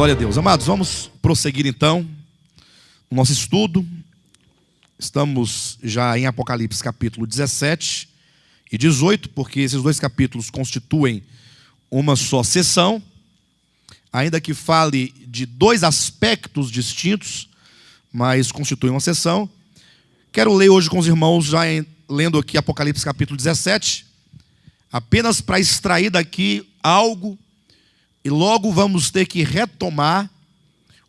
Glória a Deus. Amados, vamos prosseguir então o nosso estudo. Estamos já em Apocalipse capítulo 17 e 18, porque esses dois capítulos constituem uma só sessão, ainda que fale de dois aspectos distintos, mas constitui uma sessão. Quero ler hoje com os irmãos, lendo aqui Apocalipse capítulo 17, apenas para extrair daqui algo, e logo vamos ter que retomar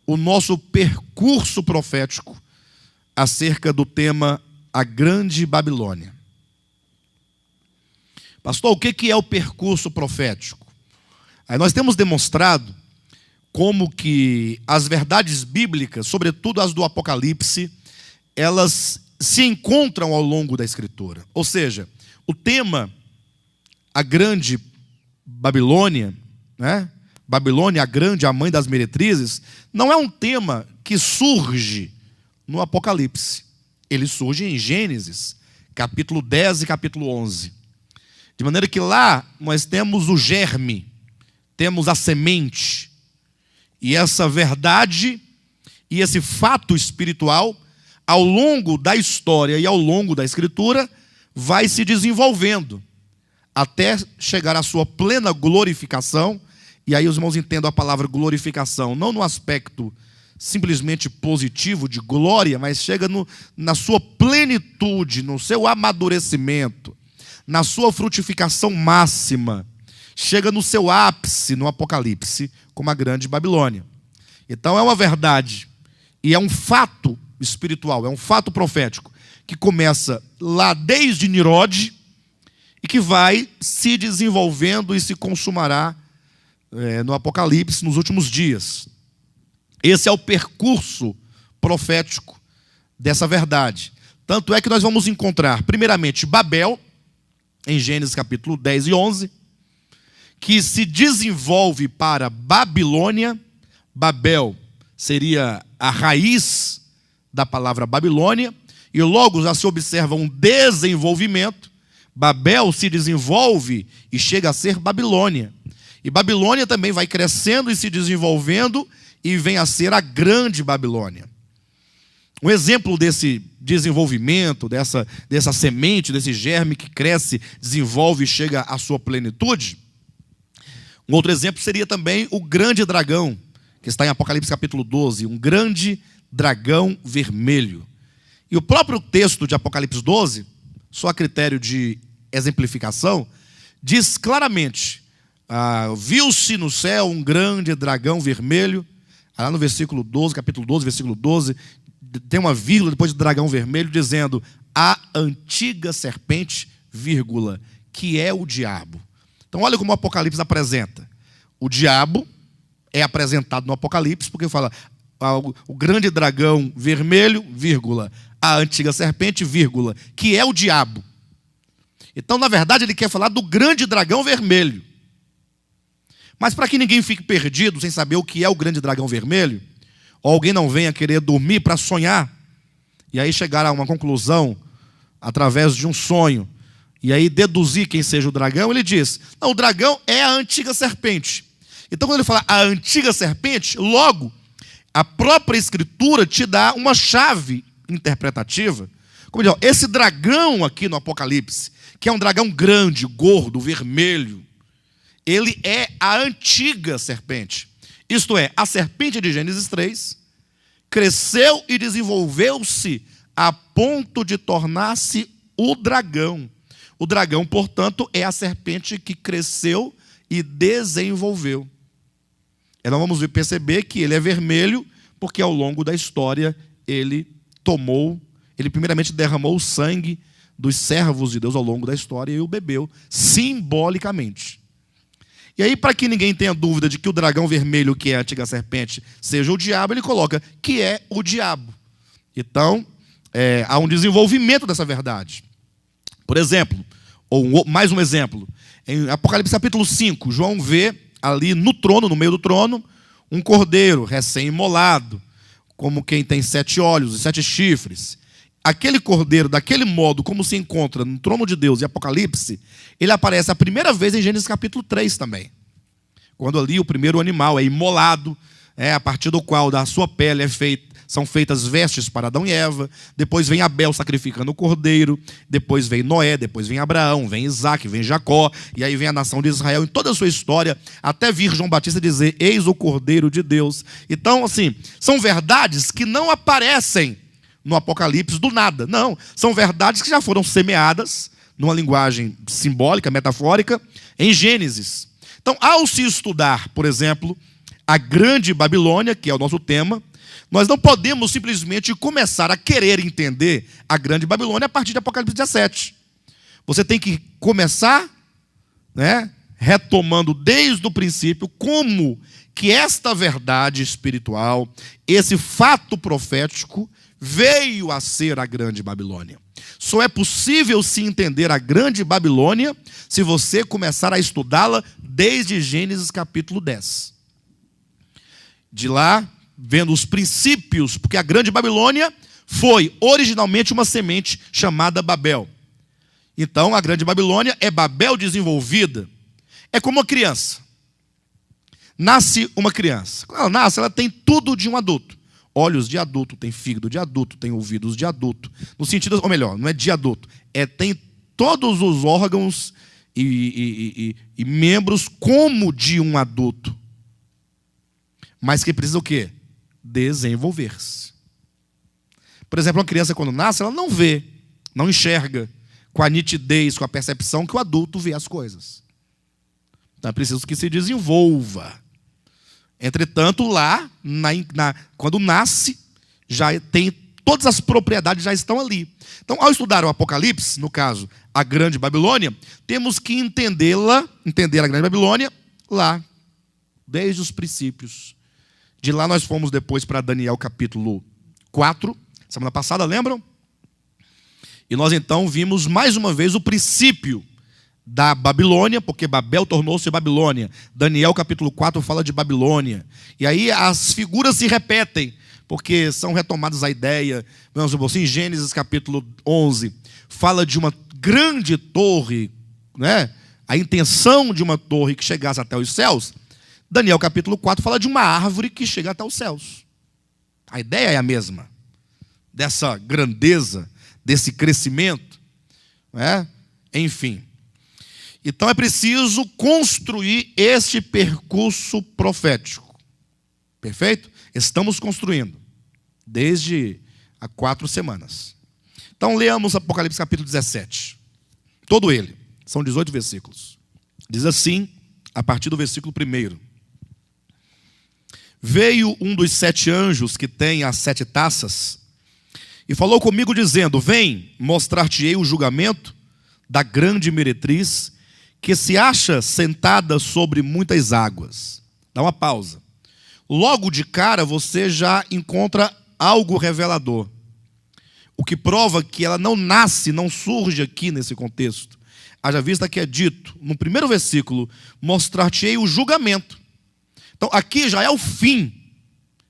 o nosso percurso profético acerca do tema A Grande Babilônia. Pastor, o que é o percurso profético? Aí nós temos demonstrado como que as verdades bíblicas, sobretudo as do Apocalipse, elas se encontram ao longo da Escritura. Ou seja, o tema A Grande Babilônia, né? Babilônia, a grande, a mãe das meretrizes, não é um tema que surge no Apocalipse. Ele surge em Gênesis, capítulo 10 e capítulo 11. De maneira que lá nós temos o germe, temos a semente. E essa verdade e esse fato espiritual, ao longo da história e ao longo da Escritura, vai se desenvolvendo até chegar à sua plena glorificação. E aí os irmãos entendam a palavra glorificação, não no aspecto simplesmente positivo de glória, mas chega na sua plenitude, no seu amadurecimento, na sua frutificação máxima. Chega no seu ápice no Apocalipse, como a Grande Babilônia. Então é uma verdade e é um fato espiritual, é um fato profético, que começa lá desde Nirode e que vai se desenvolvendo e se consumará no Apocalipse, nos últimos dias. Esse é o percurso profético dessa verdade. Tanto é que nós vamos encontrar, primeiramente, Babel, em Gênesis capítulo 10 e 11, que se desenvolve para Babilônia. Babel seria a raiz da palavra Babilônia, e logo já se observa um desenvolvimento. Babel se desenvolve e chega a ser Babilônia. E Babilônia também vai crescendo e se desenvolvendo e vem a ser a Grande Babilônia. Um exemplo desse desenvolvimento, dessa semente, desse germe que cresce, desenvolve e chega à sua plenitude. Um outro exemplo seria também o grande dragão, que está em Apocalipse capítulo 12, um grande dragão vermelho. E o próprio texto de Apocalipse 12, só a critério de exemplificação, diz claramente: viu-se no céu um grande dragão vermelho. Lá no versículo 12, capítulo 12, versículo 12, tem uma vírgula depois de dragão vermelho, dizendo: a antiga serpente, vírgula, que é o diabo. Então olha como o Apocalipse apresenta. O diabo é apresentado no Apocalipse, porque fala o grande dragão vermelho, vírgula, a antiga serpente, vírgula, que é o diabo. Então, na verdade, ele quer falar do grande dragão vermelho. Mas para que ninguém fique perdido sem saber o que é o grande dragão vermelho, ou alguém não venha querer dormir para sonhar, e aí chegar a uma conclusão através de um sonho, e aí deduzir quem seja o dragão, ele diz: não, o dragão é a antiga serpente. Então, quando ele fala a antiga serpente, logo, a própria Escritura te dá uma chave interpretativa. Como diz, esse dragão aqui no Apocalipse, que é um dragão grande, gordo, vermelho, ele é a antiga serpente. Isto é, a serpente de Gênesis 3 cresceu e desenvolveu-se a ponto de tornar-se o dragão. O dragão, portanto, é a serpente que cresceu e desenvolveu. E nós vamos perceber que ele é vermelho porque ao longo da história ele primeiramente derramou o sangue dos servos de Deus ao longo da história e o bebeu simbolicamente. E aí, para que ninguém tenha dúvida de que o dragão vermelho, que é a antiga serpente, seja o diabo, ele coloca que é o diabo. Então, há um desenvolvimento dessa verdade. Por exemplo, ou mais um exemplo, em Apocalipse capítulo 5, João vê ali no trono, no meio do trono, um cordeiro recém-imolado, como quem tem 7 olhos e 7 chifres. Aquele cordeiro, daquele modo como se encontra no trono de Deus e Apocalipse, ele aparece a primeira vez em Gênesis capítulo 3 também. Quando ali o primeiro animal é imolado, a partir do qual da sua pele são feitas vestes para Adão e Eva. Depois vem Abel sacrificando o cordeiro. Depois vem Noé, depois vem Abraão, vem Isaac, vem Jacó. E aí vem a nação de Israel em toda a sua história, até vir João Batista dizer: eis o Cordeiro de Deus. Então, assim, são verdades que não aparecem no Apocalipse do nada. Não, são verdades que já foram semeadas, numa linguagem simbólica, metafórica, em Gênesis. Então, ao se estudar, por exemplo, a Grande Babilônia, que é o nosso tema, nós não podemos simplesmente começar a querer entender a Grande Babilônia a partir de Apocalipse 17. Você tem que começar, retomando desde o princípio como que esta verdade espiritual, esse fato profético, veio a ser a Grande Babilônia. Só é possível se entender a Grande Babilônia se você começar a estudá-la desde Gênesis capítulo 10. De lá, vendo os princípios, porque a Grande Babilônia foi originalmente uma semente chamada Babel. Então, a Grande Babilônia é Babel desenvolvida. É como uma criança. Nasce uma criança. Quando ela nasce, ela tem tudo de um adulto. Olhos de adulto, tem fígado de adulto, tem ouvidos de adulto. No sentido, ou melhor, não é de adulto, tem todos os órgãos e membros como de um adulto. Mas que precisa o quê? Desenvolver-se. Por exemplo, uma criança quando nasce, ela não vê, não enxerga com a nitidez, com a percepção que o adulto vê as coisas. Então é preciso que se desenvolva. Entretanto, lá, quando nasce, já tem todas as propriedades já estão ali. Então, ao estudar o Apocalipse, no caso, a Grande Babilônia, temos que entender a Grande Babilônia lá, desde os princípios. De lá nós fomos depois para Daniel capítulo 4, semana passada, lembram? E nós então vimos mais uma vez o princípio da Babilônia, porque Babel tornou-se Babilônia. Daniel capítulo 4 fala de Babilônia. E aí as figuras se repetem, porque são retomadas a ideia. Vamos supor assim, Gênesis capítulo 11 fala de uma grande torre, a intenção de uma torre que chegasse até os céus. Daniel capítulo 4 fala de uma árvore que chega até os céus. A ideia é a mesma, dessa grandeza, desse crescimento, enfim. Então é preciso construir este percurso profético. Perfeito? Estamos construindo desde há 4 semanas. Então leamos Apocalipse capítulo 17. Todo ele. São 18 versículos. Diz assim, a partir do versículo 1. Veio um dos 7 anjos que tem as 7 taças e falou comigo dizendo: vem, mostrar-te-ei o julgamento da grande meretriz que se acha sentada sobre muitas águas. Dá uma pausa. Logo de cara você já encontra algo revelador. O que prova que ela não nasce, não surge aqui nesse contexto. Haja vista que é dito, no primeiro versículo, mostrar-te-ei o julgamento. Então aqui já é o fim,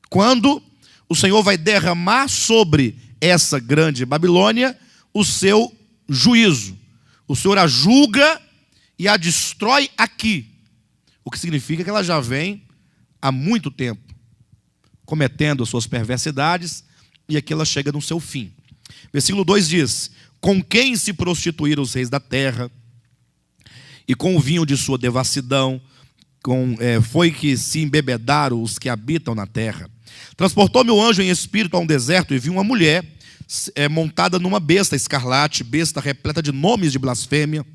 quando o Senhor vai derramar sobre essa grande Babilônia o seu juízo. O Senhor a julga e a destrói aqui. O que significa que ela já vem há muito tempo cometendo as suas perversidades, e aqui ela chega no seu fim. Versículo 2 diz: com quem se prostituíram os reis da terra, e com o vinho de sua devassidão, foi que se embebedaram os que habitam na terra. Transportou-me o anjo em espírito a um deserto, e vi uma mulher montada numa besta escarlate, besta repleta de nomes de blasfêmia,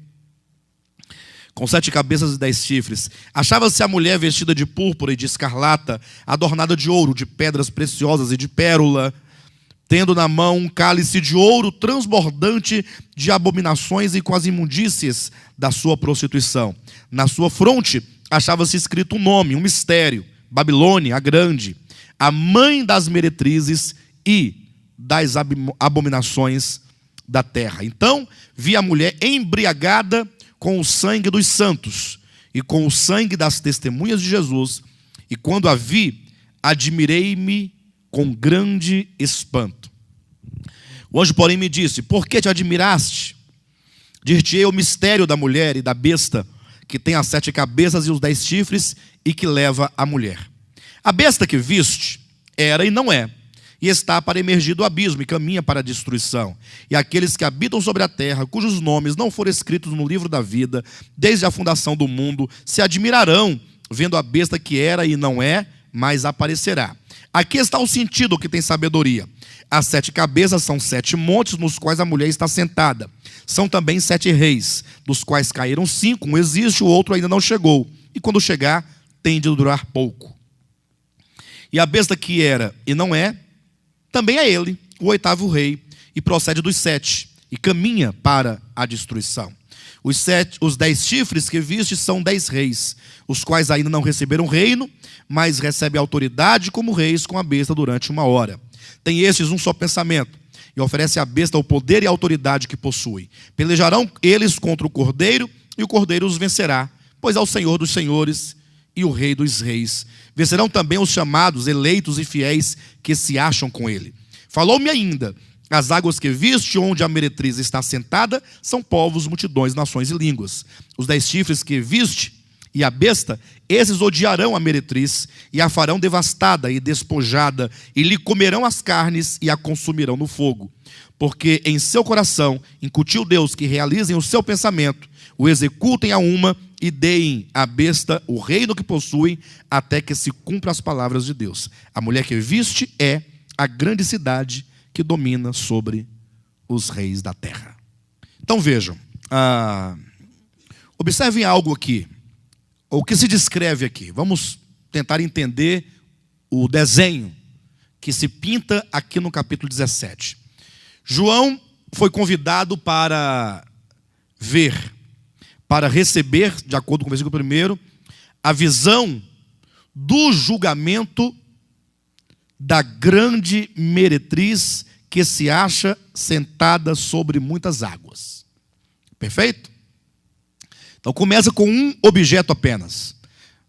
com 7 cabeças e 10 chifres. Achava-se a mulher vestida de púrpura e de escarlata, adornada de ouro, de pedras preciosas e de pérola, tendo na mão um cálice de ouro transbordante de abominações e com as imundícias da sua prostituição. Na sua fronte achava-se escrito um nome, um mistério: Babilônia, a grande, a mãe das meretrizes e das abominações da terra. Então vi a mulher embriagada com o sangue dos santos e com o sangue das testemunhas de Jesus, e quando a vi, admirei-me com grande espanto. O anjo, porém, me disse: por que te admiraste? Dir-te-ei o mistério da mulher e da besta, que tem as 7 cabeças e os 10 chifres, e que leva a mulher. A besta que viste era e não é, e está para emergir do abismo e caminha para a destruição. E aqueles que habitam sobre a terra, cujos nomes não foram escritos no livro da vida, desde a fundação do mundo, se admirarão, vendo a besta que era e não é, mas aparecerá. Aqui está o sentido que tem sabedoria. As 7 cabeças são 7 montes nos quais a mulher está sentada. São também 7 reis, dos quais caíram 5. Um existe, o outro ainda não chegou. E quando chegar, tem de durar pouco. E a besta que era e não é, também é ele, o 8º rei, e procede dos 7, e caminha para a destruição. Os 10 chifres que viste são 10 reis, os quais ainda não receberam reino, mas recebem autoridade como reis com a besta durante 1 hora. Tem estes um só pensamento, e oferece à besta o poder e a autoridade que possui. Pelejarão eles contra o cordeiro, e o cordeiro os vencerá, pois é o Senhor dos senhores e o Rei dos reis. Vencerão também os chamados, eleitos e fiéis que se acham com ele. Falou-me ainda: as águas que viste, onde a meretriz está sentada, são povos, multidões, nações e línguas. Os 10 chifres que viste e a besta, esses odiarão a meretriz e a farão devastada e despojada, e lhe comerão as carnes e a consumirão no fogo. Porque em seu coração incutiu Deus que realizem o seu pensamento, o executem a uma e deem à besta o reino que possuem, até que se cumpra as palavras de Deus. A mulher que viste é a grande cidade que domina sobre os reis da terra. Então vejam, observem algo aqui, o que se descreve aqui. Vamos tentar entender o desenho que se pinta aqui no capítulo 17. João foi convidado para ver, para receber, de acordo com o versículo 1, a visão do julgamento da grande meretriz que se acha sentada sobre muitas águas. Perfeito? Então começa com um objeto apenas.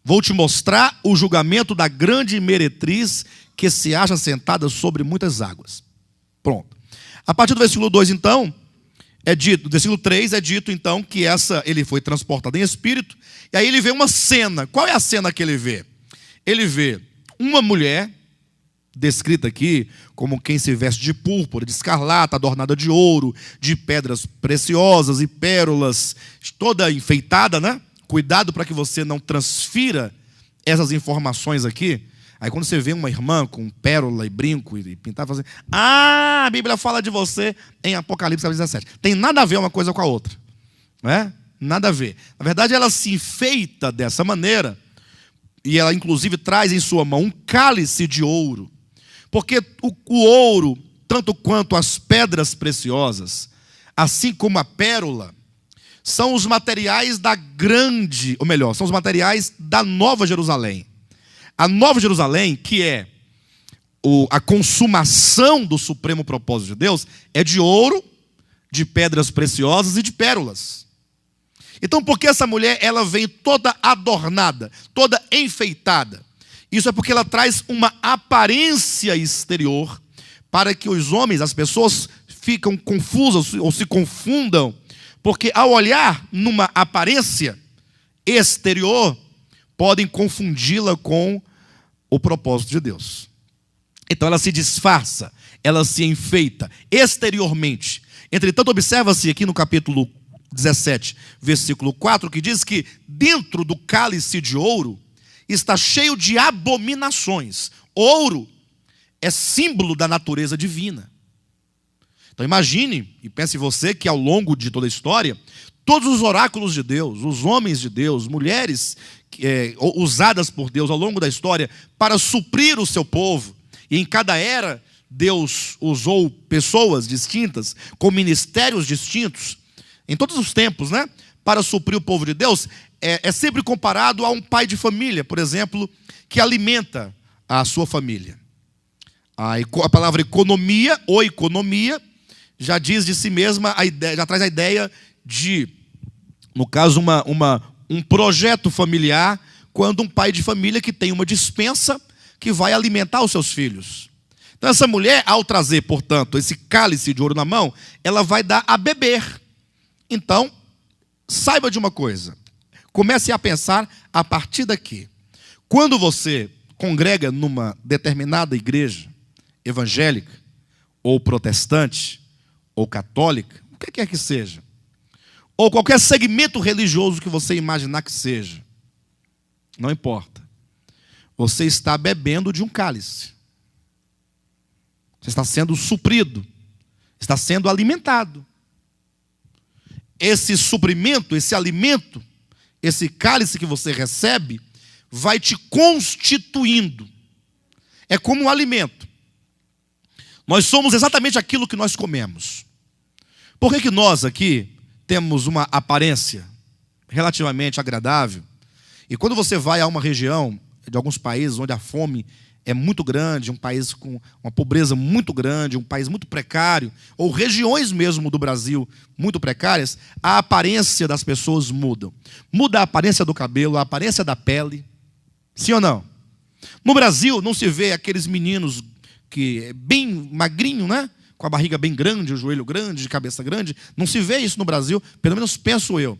Vou te mostrar o julgamento da grande meretriz que se acha sentada sobre muitas águas. Pronto. A partir do versículo 2, então, é dito, no versículo 3 é dito, então, que ele foi transportado em espírito, e aí ele vê uma cena. Qual é a cena que ele vê? Ele vê uma mulher, descrita aqui como quem se veste de púrpura, de escarlata, adornada de ouro, de pedras preciosas e pérolas, toda enfeitada, né? Cuidado para que você não transfira essas informações aqui. Aí quando você vê uma irmã com pérola e brinco e pintar, fala assim: ah, a Bíblia fala de você em Apocalipse 17. Tem nada a ver uma coisa com a outra, não é? Nada a ver. Na verdade, ela se enfeita dessa maneira, e ela inclusive traz em sua mão um cálice de ouro, porque o ouro, tanto quanto as pedras preciosas, assim como a pérola, são os materiais da grande, ou melhor, são os materiais da Nova Jerusalém. A Nova Jerusalém, que é a consumação do supremo propósito de Deus, é de ouro, de pedras preciosas e de pérolas. Então, por que essa mulher ela vem toda adornada, toda enfeitada? Isso é porque ela traz uma aparência exterior para que os homens, as pessoas, ficam confusas ou se confundam, porque ao olhar numa aparência exterior, podem confundi-la com o propósito de Deus. Então ela se disfarça, ela se enfeita exteriormente. Entretanto, observa-se aqui no capítulo 17, versículo 4, que diz que dentro do cálice de ouro está cheio de abominações. Ouro é símbolo da natureza divina. Então imagine, e pense você que ao longo de toda a história, todos os oráculos de Deus, os homens de Deus, mulheres usadas por Deus ao longo da história para suprir o seu povo, e em cada era Deus usou pessoas distintas, com ministérios distintos, em todos os tempos, né? Para suprir o povo de Deus, é sempre comparado a um pai de família, por exemplo, que alimenta a sua família. A palavra economia, ou economia, já diz de si mesma, já traz a ideia de, no caso, um projeto familiar, quando um pai de família que tem uma despensa que vai alimentar os seus filhos. Então essa mulher, ao trazer, portanto, esse cálice de ouro na mão, ela vai dar a beber. Então, saiba de uma coisa, comece a pensar a partir daqui. Quando você congrega numa determinada igreja evangélica, ou protestante, ou católica, o que quer que seja, ou qualquer segmento religioso que você imaginar que seja, não importa, você está bebendo de um cálice. Você está sendo suprido, está sendo alimentado. Esse suprimento, esse alimento, esse cálice que você recebe, vai te constituindo. É como um alimento. Nós somos exatamente aquilo que nós comemos. Por que nós aqui temos uma aparência relativamente agradável? E quando você vai a uma região de alguns países onde a fome é muito grande, um país com uma pobreza muito grande, um país muito precário, ou regiões mesmo do Brasil muito precárias, a aparência das pessoas muda. Muda a aparência do cabelo, a aparência da pele. Sim ou não? No Brasil não se vê aqueles meninos que é bem magrinho, né? Com a barriga bem grande, o joelho grande, de cabeça grande. Não se vê isso no Brasil, pelo menos penso eu.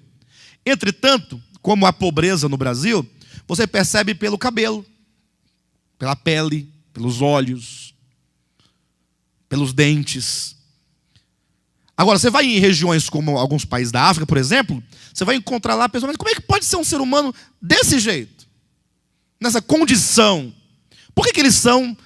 Entretanto, como a pobreza no Brasil, você percebe pelo cabelo, pela pele, pelos olhos, pelos dentes. Agora, você vai em regiões como alguns países da África, por exemplo, você vai encontrar lá pessoas, mas como é que pode ser um ser humano desse jeito? Nessa condição? Por que eles são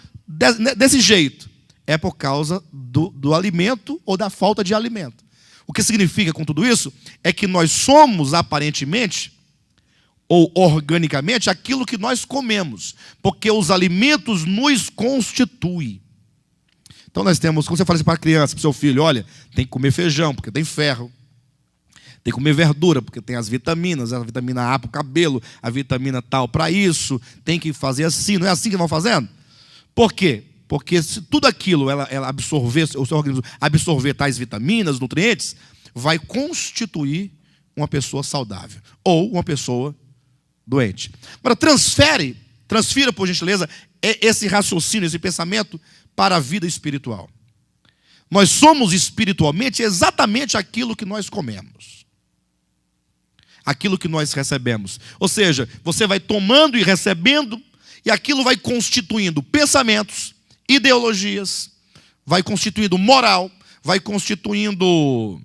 desse jeito? É por causa do alimento ou da falta de alimento. O que significa com tudo isso é que nós somos aparentemente ou organicamente aquilo que nós comemos, porque os alimentos nos constituem. Então nós temos, quando você fala assim para a criança, para o seu filho, olha, tem que comer feijão, porque tem ferro. Tem que comer verdura, porque tem as vitaminas, a vitamina A para o cabelo, a vitamina tal para isso, tem que fazer assim, não é assim que vão fazendo? Por quê? Porque se tudo aquilo ela absorver, o seu organismo absorver tais vitaminas, nutrientes, vai constituir uma pessoa saudável, ou uma pessoa doente. Agora, transfira, por gentileza, esse raciocínio, esse pensamento para a vida espiritual. Nós somos espiritualmente exatamente aquilo que nós comemos. Aquilo que nós recebemos. Ou seja, você vai tomando e recebendo, e aquilo vai constituindo pensamentos, ideologias, vai constituindo moral, vai constituindo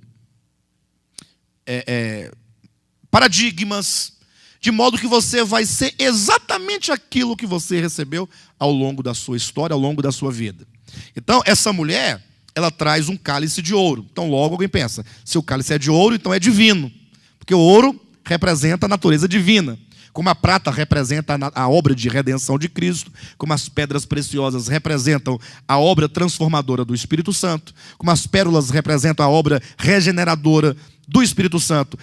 paradigmas, de modo que você vai ser exatamente aquilo que você recebeu ao longo da sua história, ao longo da sua vida. Então, essa mulher, ela traz um cálice de ouro. Então, logo alguém pensa, se o cálice é de ouro, então é divino. Porque o ouro representa a natureza divina. Como a prata representa a obra de redenção de Cristo, como as pedras preciosas representam a obra transformadora do Espírito Santo, como as pérolas representam a obra regeneradora do Espírito Santo,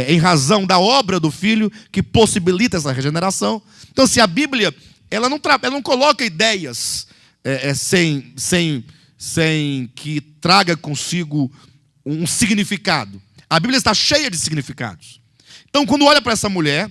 em razão da obra do Filho que possibilita essa regeneração. Então, se a Bíblia ela não coloca ideias sem que traga consigo um significado. A Bíblia está cheia de significados. Então, quando olha para essa mulher,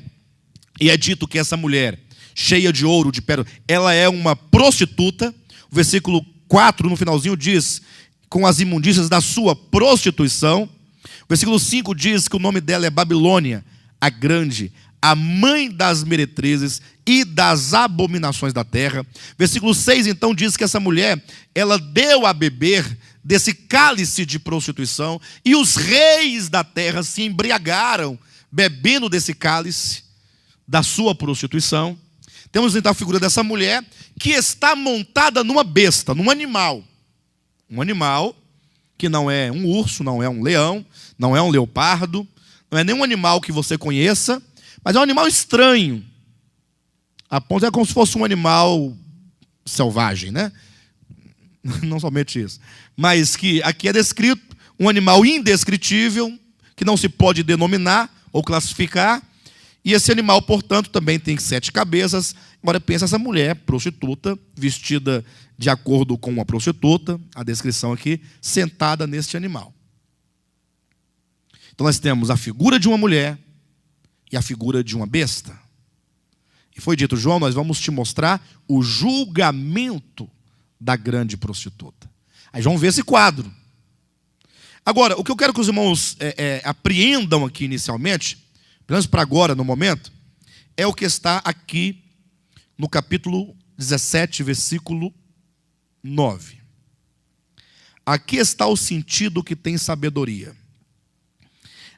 e é dito que essa mulher, cheia de ouro, de pérola, ela é uma prostituta. O versículo 4, no finalzinho, diz, com as imundícias da sua prostituição. O versículo 5 diz que o nome dela é Babilônia, a grande, a mãe das meretrizes e das abominações da terra. Versículo 6, então, diz que essa mulher, ela deu a beber desse cálice de prostituição, e os reis da terra se embriagaram, bebendo desse cálice da sua prostituição. Temos então a figura dessa mulher que está montada numa besta, num animal. Um animal que não é um urso, não é um leão, não é um leopardo, não é nenhum animal que você conheça, mas é um animal estranho. A ponto é como se fosse um animal selvagem, né? Não somente isso. Mas que aqui é descrito um animal indescritível, que não se pode denominar ou classificar. E esse animal, portanto, também tem 7 cabeças. Agora pensa essa mulher prostituta, vestida de acordo com uma prostituta, a descrição aqui, sentada neste animal. Então nós temos a figura de uma mulher e a figura de uma besta. E foi dito, João, nós vamos te mostrar o julgamento da grande prostituta. Aí João vê esse quadro. Agora, o que eu quero que os irmãos apreendam aqui inicialmente, pelo menos para agora, no momento, é o que está aqui no capítulo 17, versículo 9. Aqui está o sentido que tem sabedoria.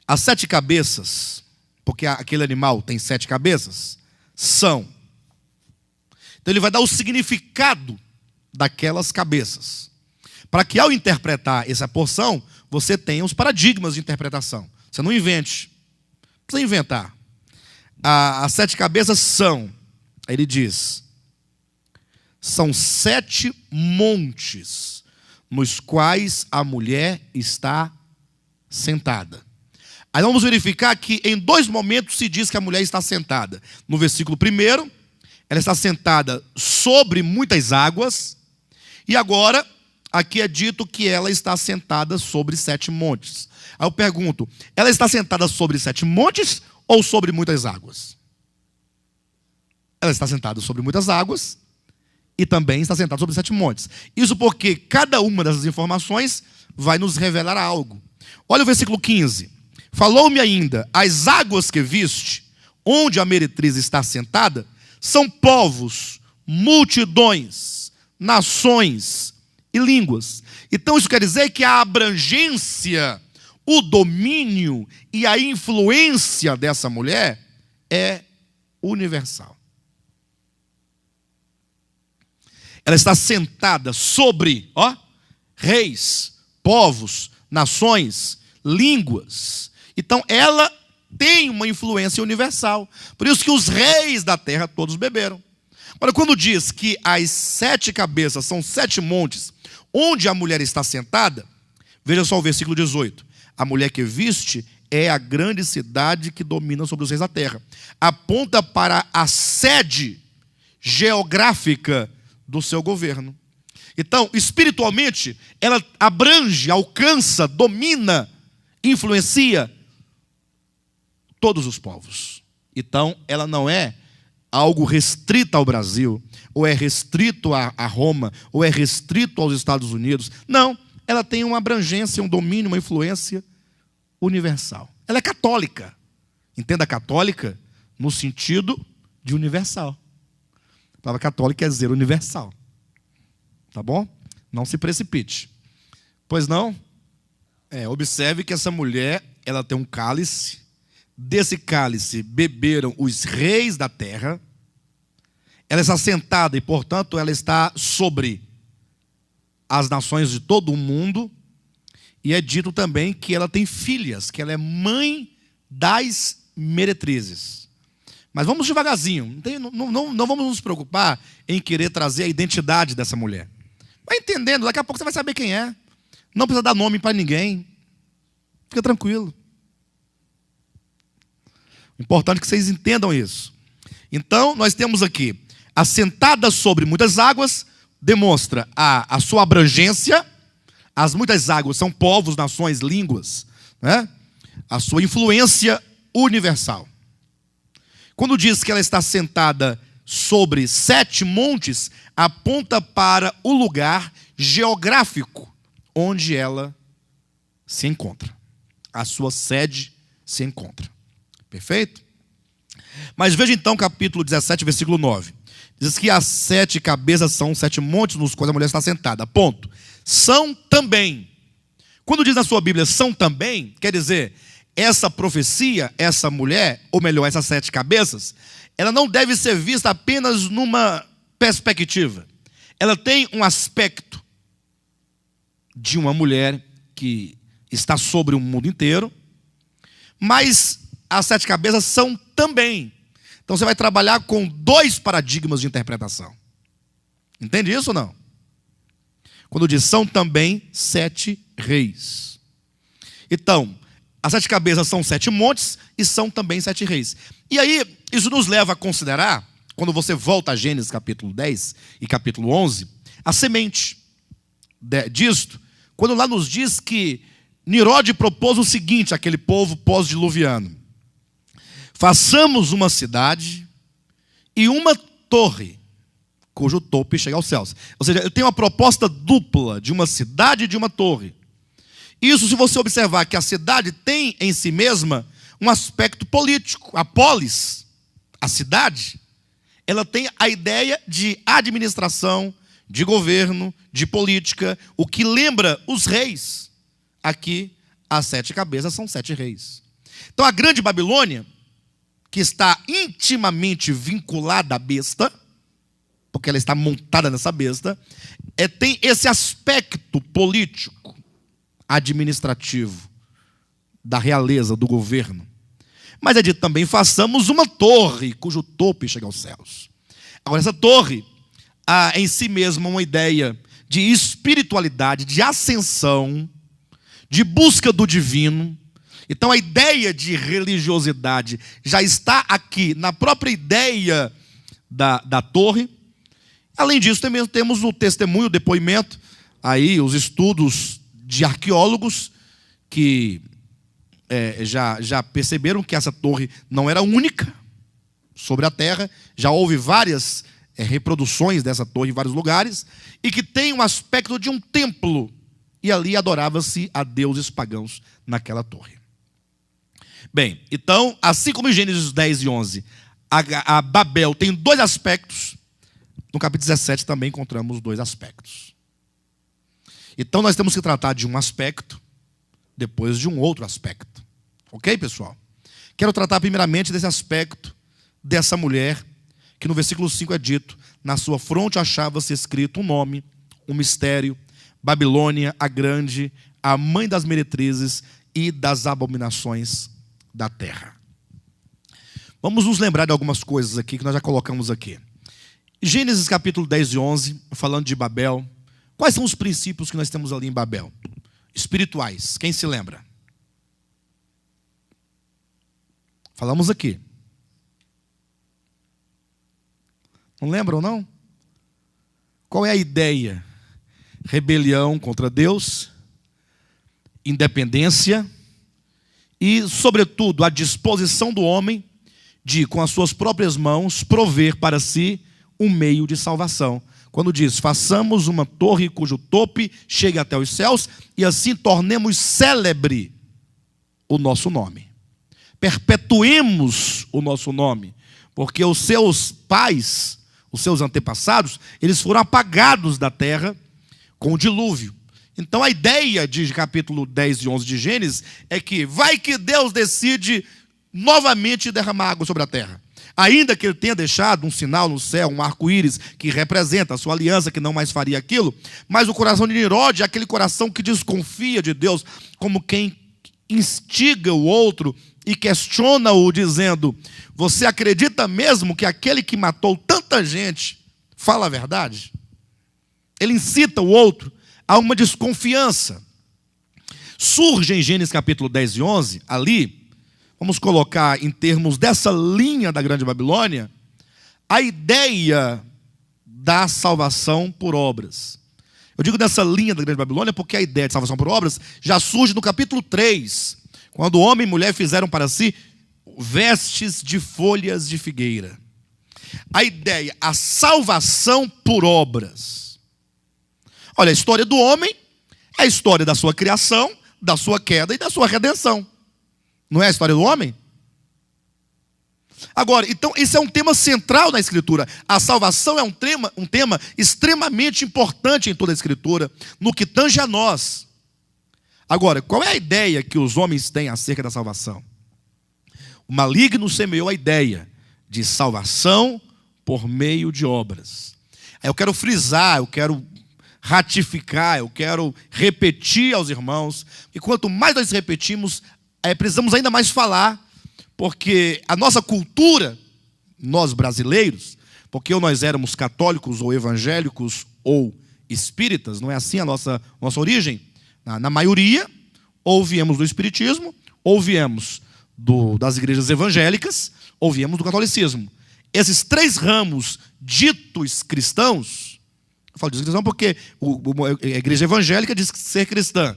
As 7 cabeças, porque aquele animal tem 7 cabeças, são. Então ele vai dar o significado daquelas cabeças. Para que ao interpretar essa porção, você tenha os paradigmas de interpretação. Você não invente. Não precisa inventar. As 7 cabeças são, ele diz, são 7 montes nos quais a mulher está sentada. Aí vamos verificar que em 2 momentos se diz que a mulher está sentada. No versículo 1, ela está sentada sobre muitas águas. E agora, aqui é dito que ela está sentada sobre 7 montes. Aí eu pergunto, ela está sentada sobre 7 montes ou sobre muitas águas? Ela está sentada sobre muitas águas e também está sentada sobre 7 montes. Isso porque cada uma dessas informações vai nos revelar algo. Olha o versículo 15. Falou-me ainda, as águas que viste, onde a meretriz está sentada, são povos, multidões, nações e línguas. Então isso quer dizer que a abrangência, o domínio e a influência dessa mulher é universal. Ela está sentada sobre, reis, povos, nações, línguas. Então ela tem uma influência universal. Por isso que os reis da terra todos beberam. Agora, quando diz que as 7 cabeças são 7 montes, onde a mulher está sentada, veja só o versículo 18. A mulher que viste é a grande cidade que domina sobre os reis da terra. Aponta para a sede geográfica do seu governo. Então, espiritualmente, ela abrange, alcança, domina, influencia todos os povos. Então, ela não é algo restrito ao Brasil, ou é restrito a Roma, ou é restrito aos Estados Unidos. Não, ela tem uma abrangência, um domínio, uma influência universal. Ela é católica. Entenda católica no sentido de universal. A palavra católica quer dizer universal. Tá bom? Não se precipite. Pois não? Observe que essa mulher, ela tem um cálice. Desse cálice beberam os reis da terra. Ela está sentada e, portanto, ela está sobre as nações de todo o mundo. E é dito também que ela tem filhas, que ela é mãe das meretrizes. Mas vamos devagarzinho. Não vamos nos preocupar em querer trazer a identidade dessa mulher. Vai entendendo, daqui a pouco você vai saber quem é. Não precisa dar nome para ninguém. Fica tranquilo. Importante que vocês entendam isso. Então, nós temos aqui, assentada sobre muitas águas, demonstra a sua abrangência. As muitas águas são povos, nações, línguas, né? A sua influência universal. Quando diz que ela está sentada sobre 7 montes, aponta para o lugar geográfico onde ela se encontra. A sua sede se encontra. Perfeito? Mas veja então capítulo 17, versículo 9. Diz que as 7 cabeças são 7 montes nos quais a mulher está sentada. Ponto. São também. Quando diz na sua Bíblia são também, quer dizer, essa profecia, essa mulher, ou melhor, essas 7 cabeças, ela não deve ser vista apenas numa perspectiva. Ela tem um aspecto de uma mulher que está sobre o mundo inteiro, mas as 7 cabeças são também. Então você vai trabalhar com 2 paradigmas de interpretação. Entende isso ou não? Quando diz são também 7 reis. Então, as 7 cabeças são 7 montes e são também 7 reis. E aí, isso nos leva a considerar, quando você volta a Gênesis capítulo 10 e capítulo 11, a semente disto, quando lá nos diz que Nirode propôs o seguinte àquele povo pós-diluviano: façamos uma cidade e uma torre, cujo topo chega aos céus. Ou seja, eu tenho uma proposta dupla de uma cidade e de uma torre. Isso se você observar que a cidade tem em si mesma um aspecto político. A polis, a cidade, ela tem a ideia de administração, de governo, de política, o que lembra os reis. Aqui, as 7 cabeças são 7 reis. Então, a grande Babilônia, que está intimamente vinculada à besta, porque ela está montada nessa besta, tem esse aspecto político, administrativo, da realeza, do governo. Mas é dito também, façamos uma torre, cujo topo chega aos céus. Agora, essa torre há em si mesma uma ideia de espiritualidade, de ascensão, de busca do divino. Então a ideia de religiosidade já está aqui na própria ideia da torre. Além disso, também temos o testemunho, o depoimento, aí os estudos de arqueólogos que já perceberam que essa torre não era única sobre a terra. Já houve várias reproduções dessa torre em vários lugares, e que tem um aspecto de um templo, e ali adorava-se a deuses pagãos naquela torre. Bem, então, assim como em Gênesis 10 e 11, a Babel tem 2 aspectos, no capítulo 17 também encontramos 2 aspectos. Então nós temos que tratar de um aspecto, depois de um outro aspecto. Ok, pessoal? Quero tratar primeiramente desse aspecto dessa mulher, que no versículo 5 é dito: na sua fronte achava-se escrito um nome, um mistério, Babilônia a grande, a mãe das meretrizes e das abominações da terra. Vamos nos lembrar de algumas coisas aqui que nós já colocamos aqui. Gênesis capítulo 10 e 11, falando de Babel. Quais são os princípios que nós temos ali em Babel? Espirituais, quem se lembra? Falamos aqui. Não lembram, não? Qual é a ideia? Rebelião contra Deus, independência e, sobretudo, a disposição do homem de, com as suas próprias mãos, prover para si um meio de salvação. Quando diz, façamos uma torre cujo topo chegue até os céus e assim tornemos célebre o nosso nome. Perpetuemos o nosso nome, porque os seus pais, os seus antepassados, eles foram apagados da terra com o dilúvio. Então a ideia de capítulo 10 e 11 de Gênesis é que vai que Deus decide novamente derramar água sobre a terra. Ainda que ele tenha deixado um sinal no céu, um arco-íris, que representa a sua aliança, que não mais faria aquilo, mas o coração de Nimrod é aquele coração que desconfia de Deus, como quem instiga o outro e questiona-o, dizendo, você acredita mesmo que aquele que matou tanta gente fala a verdade? Ele incita o outro a uma desconfiança. Surge em Gênesis capítulo 10 e 11, ali, vamos colocar em termos dessa linha da Grande Babilônia, a ideia da salvação por obras. Eu digo dessa linha da Grande Babilônia porque a ideia de salvação por obras já surge no capítulo 3, quando homem e mulher fizeram para si vestes de folhas de figueira. A ideia, a salvação por obras. Olha, a história do homem é a história da sua criação, da sua queda e da sua redenção. Não é a história do homem? Agora, então, esse é um tema central na Escritura. A salvação é um tema extremamente importante em toda a Escritura, no que tange a nós. Agora, qual é a ideia que os homens têm acerca da salvação? O maligno semeou a ideia de salvação por meio de obras. Aí eu quero frisar, eu quero ratificar, eu quero repetir aos irmãos, e quanto mais nós repetimos, precisamos ainda mais falar, porque a nossa cultura, nós brasileiros, porque ou nós éramos católicos, ou evangélicos, ou espíritas, não é assim a nossa origem? Na maioria, ou viemos do espiritismo, ou viemos das igrejas evangélicas, ou viemos do catolicismo. Esses 3 ramos ditos cristãos, eu falo ditos cristãos porque a igreja evangélica diz ser cristã,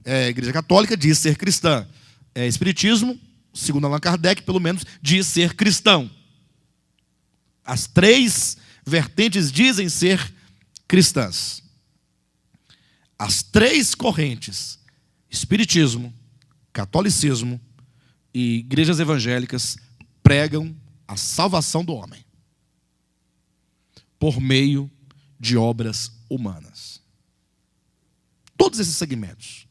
a igreja católica diz ser cristã, espiritismo, segundo Allan Kardec, pelo menos, diz ser cristão. As 3 vertentes dizem ser cristãs. As 3 correntes, espiritismo, catolicismo e igrejas evangélicas, pregam a salvação do homem. por meio de obras humanas. Todos esses segmentos.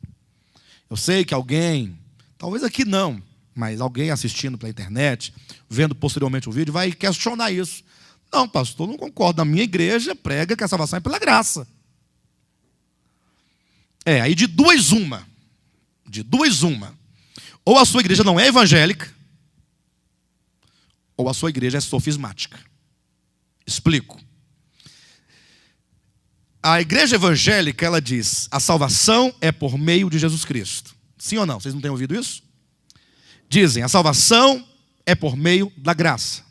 Eu sei que alguém, talvez aqui não, mas alguém assistindo pela internet, vendo posteriormente o vídeo, vai questionar isso. Não, pastor, não concordo. Na minha igreja prega que a salvação é pela graça. Aí de duas uma. Ou a sua igreja não é evangélica, ou a sua igreja é sofismática. Explico. A igreja evangélica, ela diz, a salvação é por meio de Jesus Cristo. Sim ou não? Vocês não têm ouvido isso? Dizem, a salvação é por meio da graça.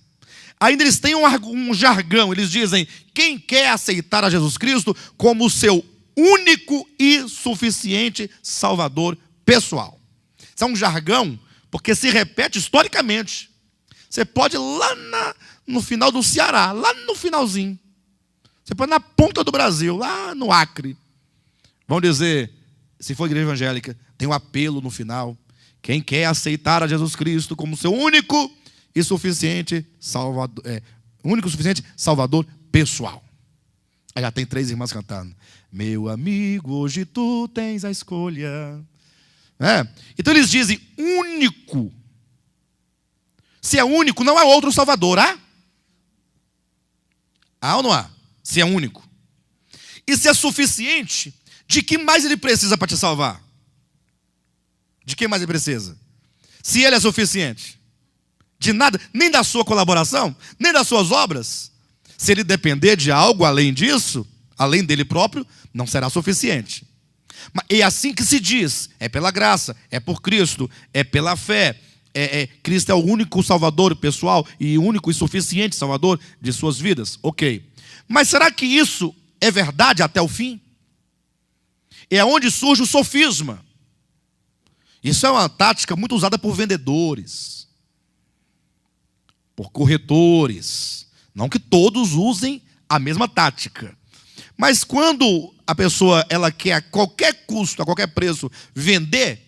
Ainda eles têm um jargão, eles dizem, quem quer aceitar a Jesus Cristo como o seu único e suficiente Salvador pessoal. Isso é um jargão, porque se repete historicamente. Você pode ir lá no final do Ceará, lá no finalzinho. Você pode ir na ponta do Brasil, lá no Acre. Vão dizer, se for igreja evangélica, tem um apelo no final. Quem quer aceitar a Jesus Cristo como seu único e suficiente Salvador pessoal. Aí já tem 3 irmãs cantando. Meu amigo, hoje tu tens a escolha. Então eles dizem único. Se é único, não há outro Salvador, há? Há ou não há? Se é único. E se é suficiente, de que mais ele precisa para te salvar? De que mais ele precisa? Se ele é suficiente. De nada, nem da sua colaboração, nem das suas obras. Se ele depender de algo além disso, além dele próprio, não será suficiente. É assim que se diz, é pela graça, é por Cristo, é pela fé. Cristo é o único Salvador pessoal e único e suficiente Salvador de suas vidas. Ok. Mas será que isso é verdade até o fim? É onde surge o sofisma. Isso é uma tática muito usada por vendedores, por corretores. Não que todos usem a mesma tática. Mas quando a pessoa ela quer a qualquer custo, a qualquer preço, vender,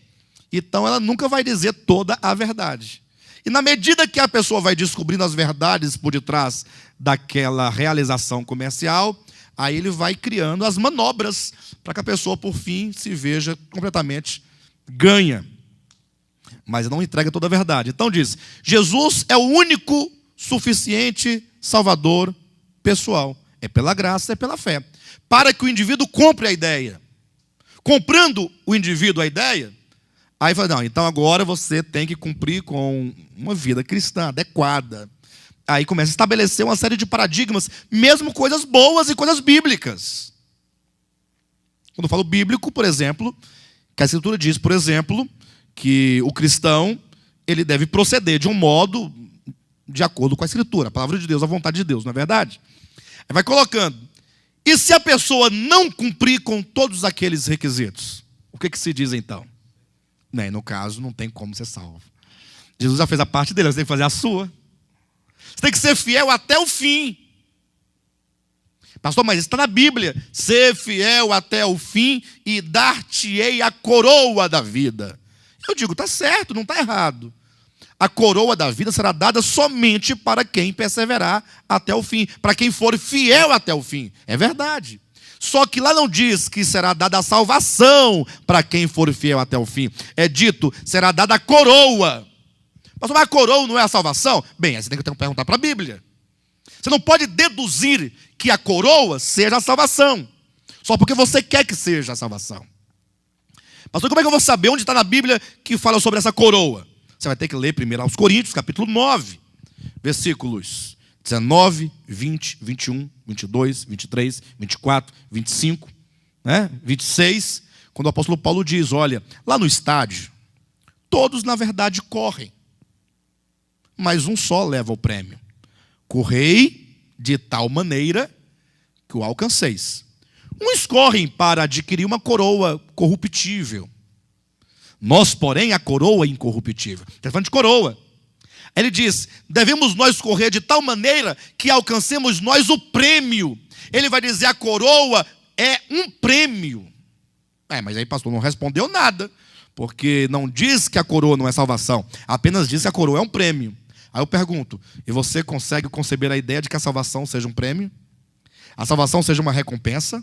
então ela nunca vai dizer toda a verdade. E na medida que a pessoa vai descobrindo as verdades por detrás daquela realização comercial, aí ele vai criando as manobras para que a pessoa, por fim, se veja completamente ganha. Mas não entrega toda a verdade. Então diz, Jesus é o único suficiente Salvador pessoal. É pela graça, é pela fé. Para que o indivíduo compre a ideia. Comprando o indivíduo a ideia, aí fala, não, então agora você tem que cumprir com uma vida cristã adequada. Aí começa a estabelecer uma série de paradigmas, mesmo coisas boas e coisas bíblicas. Quando eu falo bíblico, por exemplo, que a Escritura diz, por exemplo, que o cristão ele deve proceder de um modo de acordo com a Escritura, a palavra de Deus, a vontade de Deus, não é verdade? Aí vai colocando. E se a pessoa não cumprir com todos aqueles requisitos? O que se diz então? No caso, não tem como ser salvo. Jesus já fez a parte dele, você tem que fazer a sua. Você tem que ser fiel até o fim. Pastor, mas isso está na Bíblia. Ser fiel até o fim e dar-te-ei a coroa da vida. Eu digo, está certo, não está errado. A coroa da vida será dada somente para quem perseverar até o fim, para quem for fiel até o fim. É verdade. Só que lá não diz que será dada a salvação para quem for fiel até o fim. É dito, será dada a coroa. Mas a coroa não é a salvação? Bem, aí você tem que perguntar para a Bíblia. Você não pode deduzir que a coroa seja a salvação, só porque você quer que seja a salvação. Pastor, como é que eu vou saber onde está na Bíblia que fala sobre essa coroa? Você vai ter que ler primeiro aos Coríntios, capítulo 9, versículos 19, 20, 21, 22, 23, 24, 25, 26, quando o apóstolo Paulo diz, olha, lá no estádio, todos na verdade correm, mas um só leva o prêmio. Correi de tal maneira que o alcanceis. Uns correm para adquirir uma coroa corruptível. Nós, porém, a coroa incorruptível. Está falando de coroa. Ele diz, devemos nós correr de tal maneira que alcancemos nós o prêmio. Ele vai dizer, a coroa é um prêmio. Mas aí pastor não respondeu nada, porque não diz que a coroa não é salvação, apenas diz que a coroa é um prêmio. Aí eu pergunto, e você consegue conceber a ideia de que a salvação seja um prêmio? a salvação seja uma recompensa,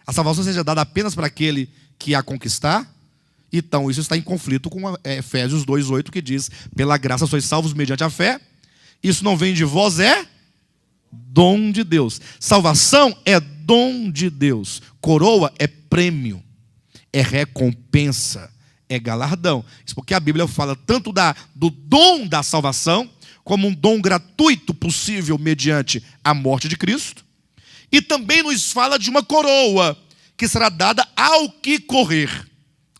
a salvação seja dada apenas para aquele que a conquistar. Então isso está em conflito com Efésios 2:8, que diz: pela graça sois salvos mediante a fé. Isso não vem de vós, é dom de Deus. Salvação é dom de Deus. Coroa é prêmio, é recompensa, é galardão. Isso porque a Bíblia fala tanto do dom da salvação, como um dom gratuito possível mediante a morte de Cristo, e também nos fala de uma coroa que será dada ao que correr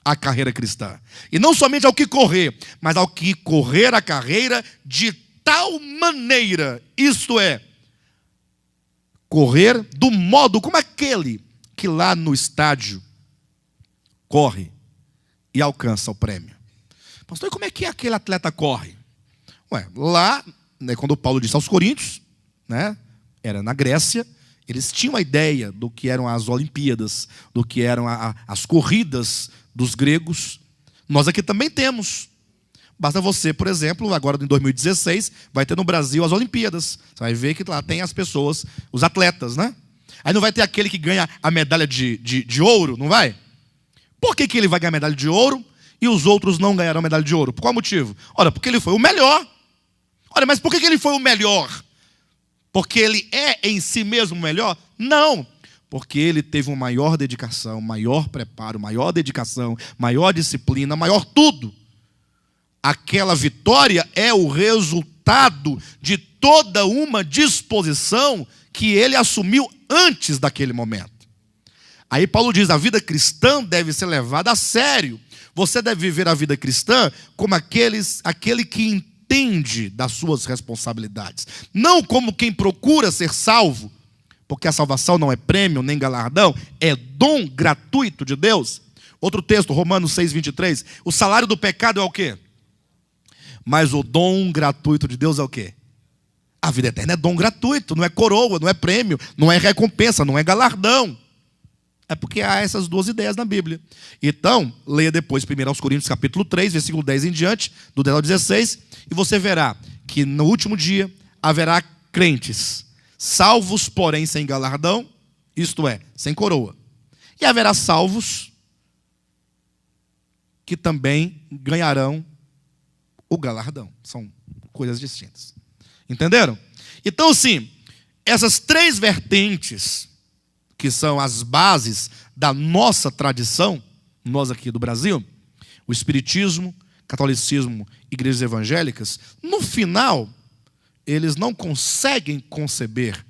a carreira cristã. E não somente ao que correr, mas ao que correr a carreira de tal maneira, isto é, correr do modo como aquele que lá no estádio corre e alcança o prêmio. Pastor, e como é que aquele atleta corre? Lá, né, quando Paulo disse aos Coríntios, né, era na Grécia, eles tinham a ideia do que eram as Olimpíadas, do que eram as corridas dos gregos. Nós aqui também temos. Basta você, por exemplo, agora em 2016, vai ter no Brasil as Olimpíadas. Você vai ver que lá tem as pessoas, os atletas, né? Aí não vai ter aquele que ganha a medalha de ouro, não vai? Por que ele vai ganhar a medalha de ouro e os outros não ganharão a medalha de ouro? Por qual motivo? Ora, porque ele foi o melhor. Ora, mas por que ele foi o melhor? Porque ele é em si mesmo o melhor? Não. Porque ele teve uma maior dedicação, maior preparo, maior dedicação, maior disciplina, maior tudo. Aquela vitória é o resultado de toda uma disposição que ele assumiu antes daquele momento. Aí Paulo diz: a vida cristã deve ser levada a sério. Você deve viver a vida cristã como aquele que entende das suas responsabilidades. Não como quem procura ser salvo, porque a salvação não é prêmio nem galardão, é dom gratuito de Deus. Outro texto, Romanos 6:23. O salário do pecado é o quê? Mas o dom gratuito de Deus é o quê? A vida eterna é dom gratuito, não é coroa, não é prêmio, não é recompensa, não é galardão. É porque há essas duas ideias na Bíblia. Então, leia depois 1 Coríntios capítulo 3, versículo 10 em diante, do 10 ao 16, e você verá que no último dia haverá crentes, salvos, porém sem galardão, isto é, sem coroa. E haverá salvos que também ganharão o galardão. São coisas distintas. Entenderam? Então, assim, essas três vertentes, que são as bases da nossa tradição, nós aqui do Brasil, o espiritismo, catolicismo, igrejas evangélicas, no final, eles não conseguem conceber.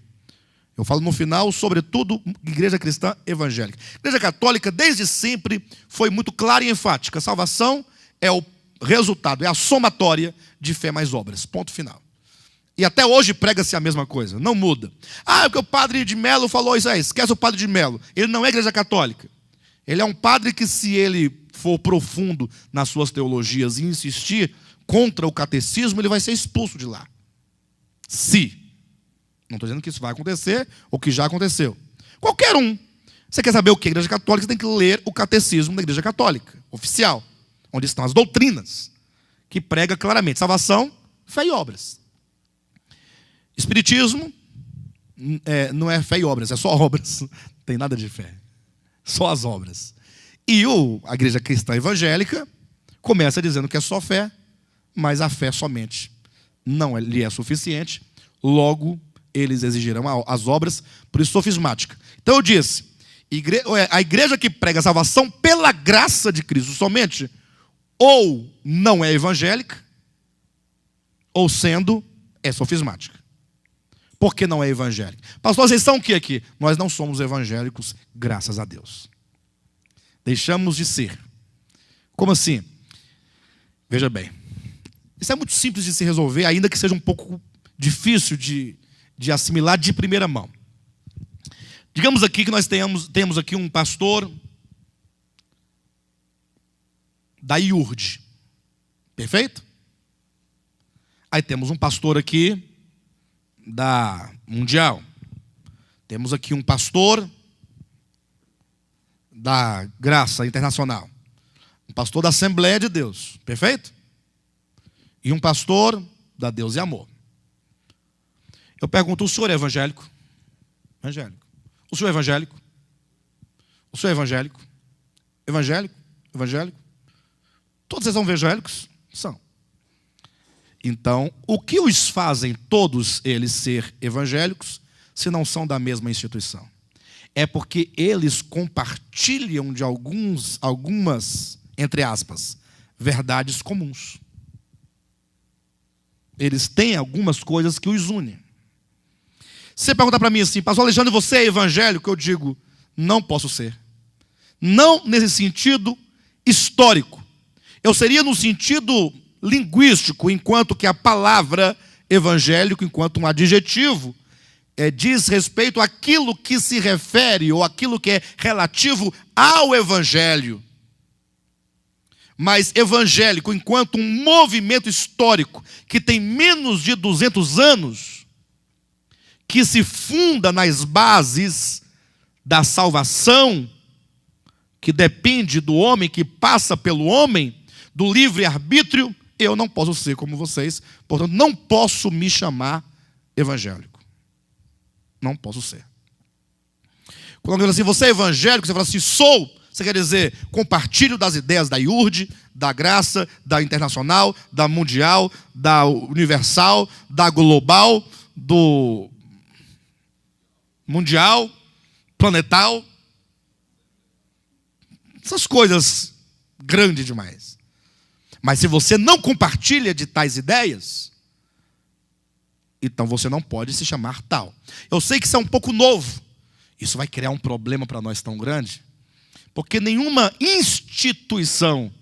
Eu falo no final, sobretudo, igreja cristã evangélica. Igreja católica, desde sempre, foi muito clara e enfática. A salvação é o resultado, é a somatória de fé mais obras. Ponto final. E até hoje prega-se a mesma coisa, não muda. Ah, porque o padre de Melo falou isso aí, esquece o padre de Melo. Ele não é igreja católica. Ele é um padre que, se ele for profundo nas suas teologias e insistir contra o catecismo, ele vai ser expulso de lá. Se. Não estou dizendo que isso vai acontecer ou que já aconteceu. Qualquer um. Você quer saber o que é igreja católica, você tem que ler o catecismo da igreja católica, oficial, onde estão as doutrinas, que prega claramente salvação, fé e obras. Espiritismo não é fé e obras, é só obras. Não tem nada de fé. Só as obras. E a igreja cristã evangélica começa dizendo que é só fé, mas a fé somente não lhe é suficiente. Logo, eles exigirão as obras, por isso sofismática. Então eu disse, a igreja que prega a salvação pela graça de Cristo somente, ou não é evangélica, ou sendo, é sofismática. Por que não é evangélica? Pastor, vocês são o que aqui? Nós não somos evangélicos, graças a Deus. Deixamos de ser. Como assim? Veja bem. Isso é muito simples de se resolver, ainda que seja um pouco difícil de assimilar de primeira mão. Digamos aqui que nós temos aqui um pastor da IURD. Perfeito? Aí temos um pastor aqui da Mundial. Temos aqui um pastor da Graça Internacional. Um pastor da Assembleia de Deus. Perfeito? E um pastor da Deus e Amor. Eu pergunto, o senhor é evangélico? Evangélico. O senhor é evangélico? O senhor é evangélico? Evangélico? Evangélico? Todos eles são evangélicos? São. Então, o que os fazem todos eles ser evangélicos, se não são da mesma instituição? É porque eles compartilham de algumas, entre aspas, verdades comuns. Eles têm algumas coisas que os unem. Você pergunta para mim assim, pastor Alexandre, você é evangélico? Eu digo, não posso ser. Não nesse sentido histórico. Eu seria no sentido linguístico, enquanto que a palavra evangélico, enquanto um adjetivo, diz respeito àquilo que se refere, ou aquilo que é relativo ao evangelho. Mas evangélico, enquanto um movimento histórico que tem menos de 200 anos, que se funda nas bases da salvação, que depende do homem, que passa pelo homem, do livre-arbítrio, eu não posso ser como vocês, portanto, não posso me chamar evangélico. Não posso ser. Quando eu digo assim, você é evangélico, você fala assim, sou. Você quer dizer, compartilho das ideias da IURD, da Graça, da Internacional, da Mundial, da Universal, da Global, do Mundial, Planetal. Essas coisas grandes demais. Mas se você não compartilha de tais ideias, então você não pode se chamar tal. Eu sei que isso é um pouco novo. Isso vai criar um problema para nós tão grande. Porque nenhuma instituição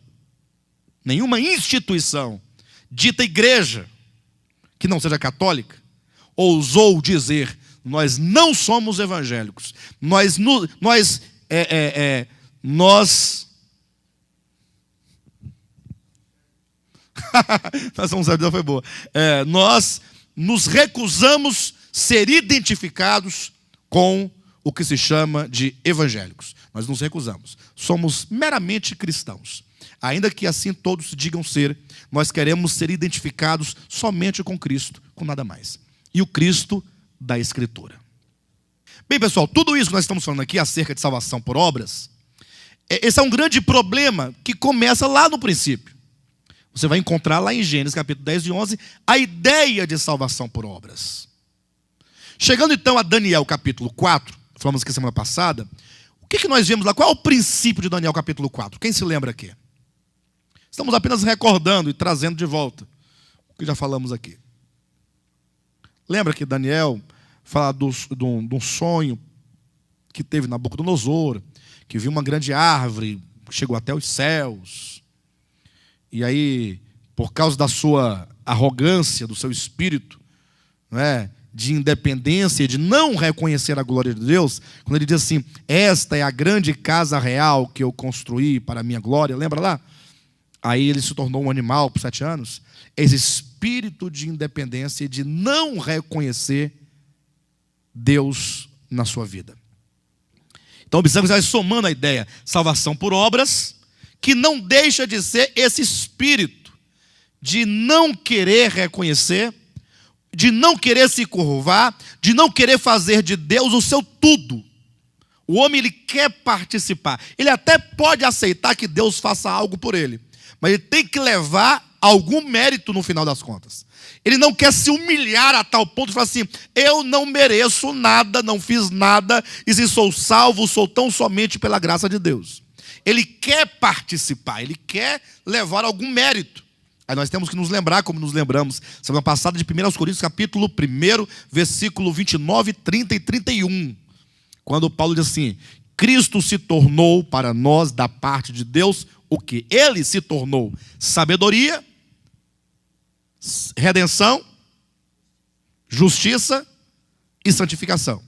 dita igreja, que não seja católica, ousou dizer, nós não somos evangélicos. Nós foi boa. Nós nos recusamos ser identificados com o que se chama de evangélicos. Nós nos recusamos. Somos meramente cristãos. Ainda que assim todos digam ser, nós queremos ser identificados somente com Cristo, com nada mais. E o Cristo da Escritura. Bem, pessoal, tudo isso que nós estamos falando aqui acerca de salvação por obras, esse é um grande problema que começa lá no princípio. Você vai encontrar lá em Gênesis capítulo 10 e 11 a ideia de salvação por obras. Chegando então a Daniel capítulo 4, falamos aqui semana passada, o que nós vemos lá? Qual é o princípio de Daniel capítulo 4? Quem se lembra aqui? Estamos apenas recordando e trazendo de volta o que já falamos aqui. Lembra que Daniel fala de um sonho que teve Nabucodonosor, que viu uma grande árvore, chegou até os céus. E aí, por causa da sua arrogância, do seu espírito, de independência, de não reconhecer a glória de Deus, quando ele diz assim, esta é a grande casa real que eu construí para a minha glória, lembra lá? Aí ele se tornou um animal por 7 anos. Esse espírito de independência e de não reconhecer Deus na sua vida. Então observe que vai somando a ideia, salvação por obras, que não deixa de ser esse espírito de não querer reconhecer, de não querer se curvar, de não querer fazer de Deus o seu tudo. O homem, ele quer participar. Ele até pode aceitar que Deus faça algo por ele, mas ele tem que levar algum mérito no final das contas. Ele não quer se humilhar a tal ponto de falar assim, eu não mereço nada, não fiz nada, e se sou salvo, sou tão somente pela graça de Deus. Ele quer participar, ele quer levar algum mérito. Aí nós temos que nos lembrar, como nos lembramos semana passada, de 1 Coríntios capítulo 1, versículo 29, 30 e 31. Quando Paulo diz assim, Cristo se tornou para nós, da parte de Deus, o que? Ele se tornou sabedoria, redenção, justiça e santificação.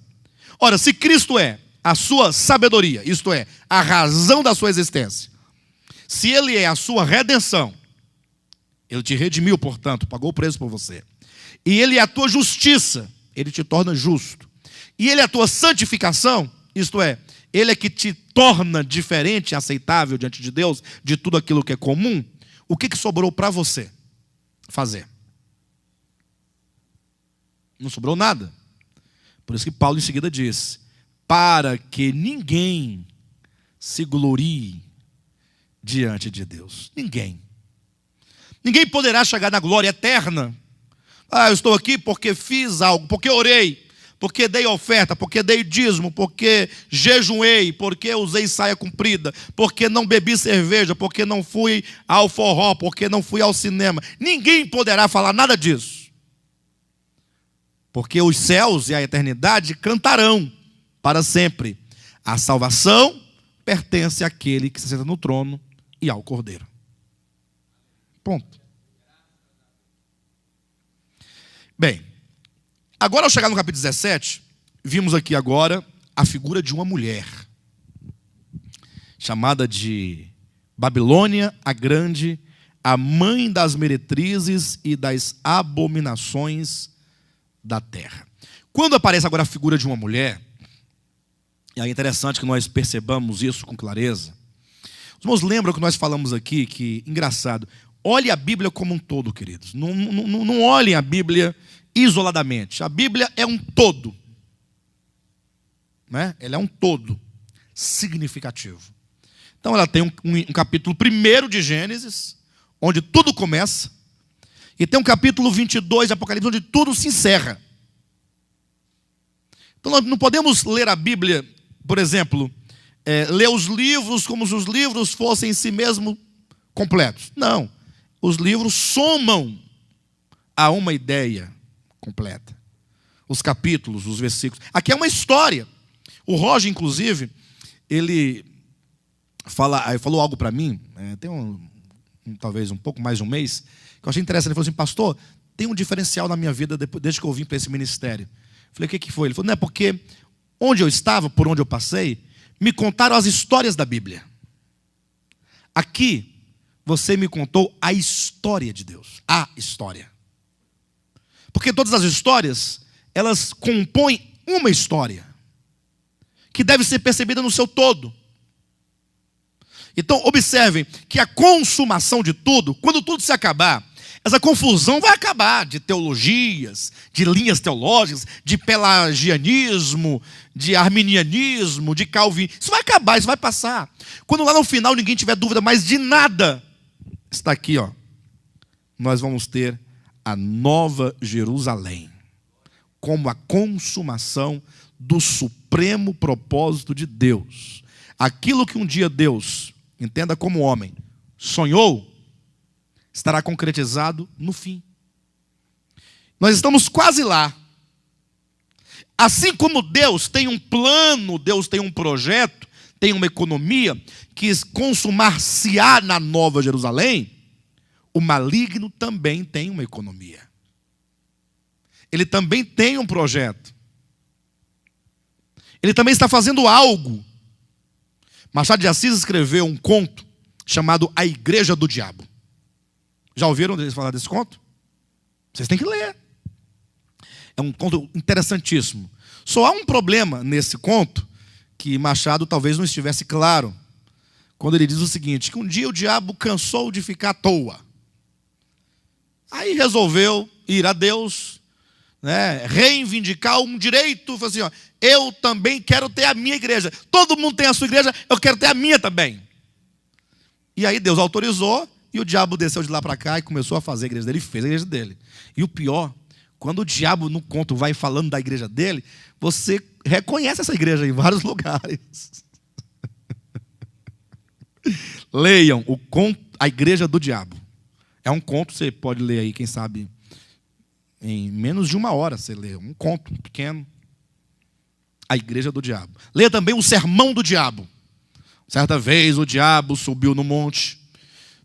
Ora, se Cristo é a sua sabedoria, isto é, a razão da sua existência, se Ele é a sua redenção, Ele te redimiu, portanto, pagou o preço por você, e Ele é a tua justiça, Ele te torna justo, e Ele é a tua santificação, isto é, Ele é que te torna diferente, aceitável diante de Deus, de tudo aquilo que é comum, o que sobrou para você fazer? Não sobrou nada. Por isso que Paulo em seguida diz: para que ninguém se glorie diante de Deus. Ninguém. Ninguém poderá chegar na glória eterna. Eu estou aqui porque fiz algo, porque orei, porque dei oferta, porque dei dízimo, porque jejuei, porque usei saia comprida, porque não bebi cerveja, porque não fui ao forró, porque não fui ao cinema. Ninguém poderá falar nada disso. Porque os céus e a eternidade cantarão para sempre. A salvação pertence àquele que se senta no trono e ao Cordeiro. Ponto. Bem, agora ao chegar no capítulo 17, vimos aqui agora a figura de uma mulher, chamada de Babilônia a Grande, a mãe das meretrizes e das abominações da terra. Quando aparece agora a figura de uma mulher, e é interessante que nós percebamos isso com clareza. Os irmãos lembram que nós falamos aqui, que, engraçado, olhe a Bíblia como um todo, queridos. Não olhem a Bíblia isoladamente. A Bíblia é um todo, né? Ela é um todo significativo. Então ela tem um capítulo 1 de Gênesis, onde tudo começa, e tem um capítulo 22 de Apocalipse, onde tudo se encerra. Então nós não podemos ler a Bíblia, por exemplo, ler os livros como se os livros fossem em si mesmos completos. Não, os livros somam a uma ideia completa. Os capítulos, os versículos. Aqui é uma história. O Roger, inclusive, ele falou algo para mim, tem talvez um pouco mais de um mês, que eu achei interessante. Ele falou assim: pastor, tem um diferencial na minha vida desde que eu vim para esse ministério. Eu falei: o que foi? Ele falou: não é porque onde eu estava, por onde eu passei, me contaram as histórias da Bíblia. Aqui, você me contou a história de Deus. A história. Porque todas as histórias, elas compõem uma história, que deve ser percebida no seu todo. Então, observem que a consumação de tudo, quando tudo se acabar, essa confusão vai acabar de teologias, de linhas teológicas, de pelagianismo, de arminianismo, de calvinismo. Isso vai acabar, isso vai passar. Quando lá no final ninguém tiver dúvida mais de nada, está aqui, ó. Nós vamos ter a Nova Jerusalém como a consumação do supremo propósito de Deus. Aquilo que um dia Deus, entenda como homem, sonhou, estará concretizado no fim. Nós estamos quase lá. Assim como Deus tem um plano, Deus tem um projeto, tem uma economia que consumar-se-á na Nova Jerusalém, o maligno também tem uma economia. Ele também tem um projeto. Ele também está fazendo algo. Machado de Assis escreveu um conto chamado A Igreja do Diabo. Já ouviram eles falar desse conto? Vocês têm que ler. É um conto interessantíssimo. Só há um problema nesse conto, que Machado talvez não estivesse claro, quando ele diz o seguinte: que um dia o diabo cansou de ficar à toa. Aí resolveu ir a Deus, né, reivindicar um direito. Falou assim: ó, eu também quero ter a minha igreja. Todo mundo tem a sua igreja, eu quero ter a minha também. E aí Deus autorizou, e o diabo desceu de lá para cá e começou a fazer a igreja dele, e fez a igreja dele. E o pior, quando o diabo no conto vai falando da igreja dele, você reconhece essa igreja em vários lugares. Leiam o conto, A Igreja do Diabo. É um conto, você pode ler aí, quem sabe, em menos de 1 hora você lê. Um conto pequeno. A Igreja do Diabo. Leia também o Sermão do Diabo. Certa vez o diabo subiu no monte,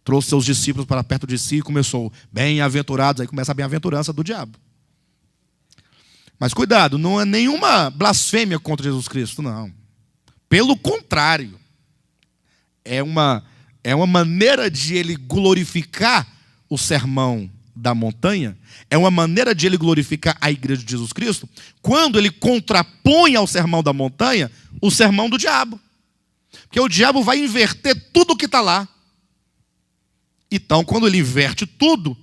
trouxe seus discípulos para perto de si e começou: bem-aventurados. Aí começa a bem-aventurança do diabo. Mas cuidado, não é nenhuma blasfêmia contra Jesus Cristo, não. Pelo contrário, é uma maneira de ele glorificar o sermão da montanha, é uma maneira de ele glorificar a igreja de Jesus Cristo, quando ele contrapõe ao sermão da montanha o sermão do diabo. Porque o diabo vai inverter tudo que está lá. Então, quando ele inverte tudo,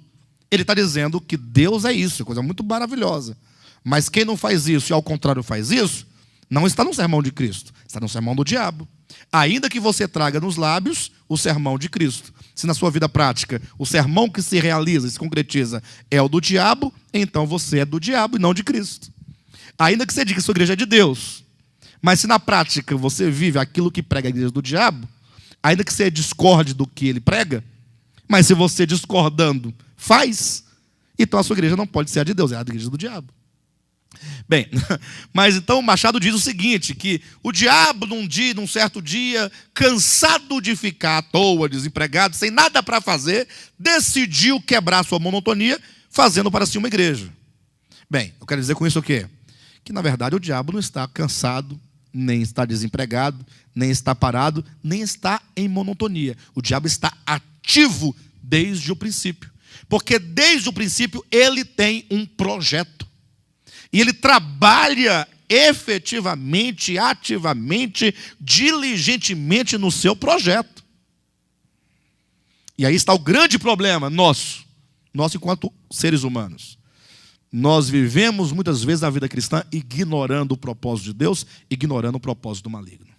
ele está dizendo que Deus é isso, coisa muito maravilhosa. Mas quem não faz isso e ao contrário faz isso, não está no sermão de Cristo, está no sermão do diabo. Ainda que você traga nos lábios o sermão de Cristo. Se na sua vida prática o sermão que se realiza e se concretiza é o do diabo, então você é do diabo e não de Cristo. Ainda que você diga que sua igreja é de Deus, mas se na prática você vive aquilo que prega a igreja do diabo, ainda que você discorde do que ele prega, mas se você discordando faz, então a sua igreja não pode ser a de Deus, é a igreja do diabo. Bem, mas então o Machado diz o seguinte, que o diabo num certo dia, cansado de ficar à toa, desempregado, sem nada para fazer, decidiu quebrar sua monotonia, fazendo para si uma igreja. Bem, eu quero dizer com isso o quê? Que na verdade o diabo não está cansado, nem está desempregado, nem está parado, nem está em monotonia. O diabo está ativo desde o princípio. Porque desde o princípio ele tem um projeto. E ele trabalha efetivamente, ativamente, diligentemente no seu projeto. E aí está o grande problema nosso enquanto seres humanos. Nós vivemos muitas vezes a vida cristã ignorando o propósito de Deus, ignorando o propósito do maligno.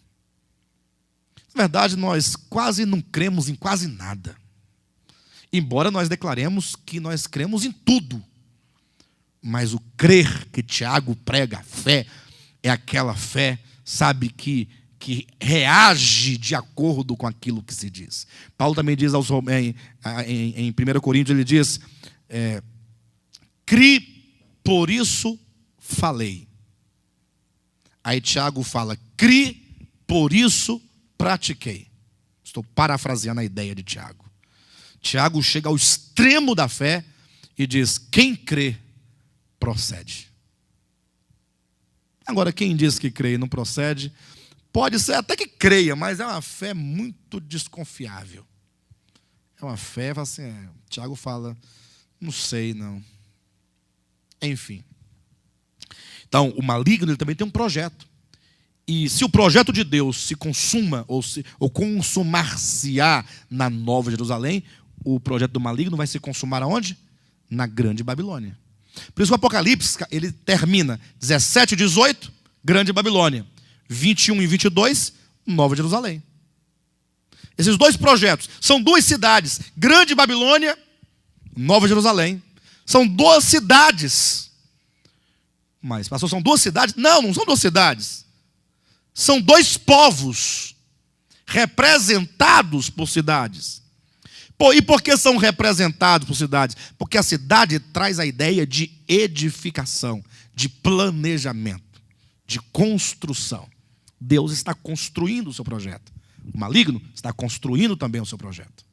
Na verdade, nós quase não cremos em quase nada. Embora nós declaremos que nós cremos em tudo. Mas o crer que Tiago prega, a fé, é aquela fé, sabe, que reage de acordo com aquilo que se diz. Paulo também diz em 1 Coríntios, ele diz, cri, por isso falei. Aí Tiago fala, cri, por isso pratiquei. Estou parafraseando a ideia de Tiago. Tiago chega ao extremo da fé e diz, quem crê, procede. Agora, quem diz que crê e não procede, pode ser até que creia, mas é uma fé muito desconfiável. É uma fé, assim, Tiago fala, não sei não. Enfim. Então, o maligno ele também tem um projeto. E se o projeto de Deus se consuma, ou consumar-se-á na Nova Jerusalém, o projeto do maligno vai se consumar aonde? Na Grande Babilônia. Por isso o Apocalipse, ele termina 17 e 18, Grande Babilônia. 21 e 22, Nova Jerusalém. Esses dois projetos são duas cidades, Grande Babilônia, Nova Jerusalém. São duas cidades. Mas, pastor, são duas cidades? Não, não são duas cidades. São dois povos representados por cidades. E por que são representados por cidades? Porque a cidade traz a ideia de edificação, de planejamento, de construção. Deus está construindo o seu projeto. O maligno está construindo também o seu projeto.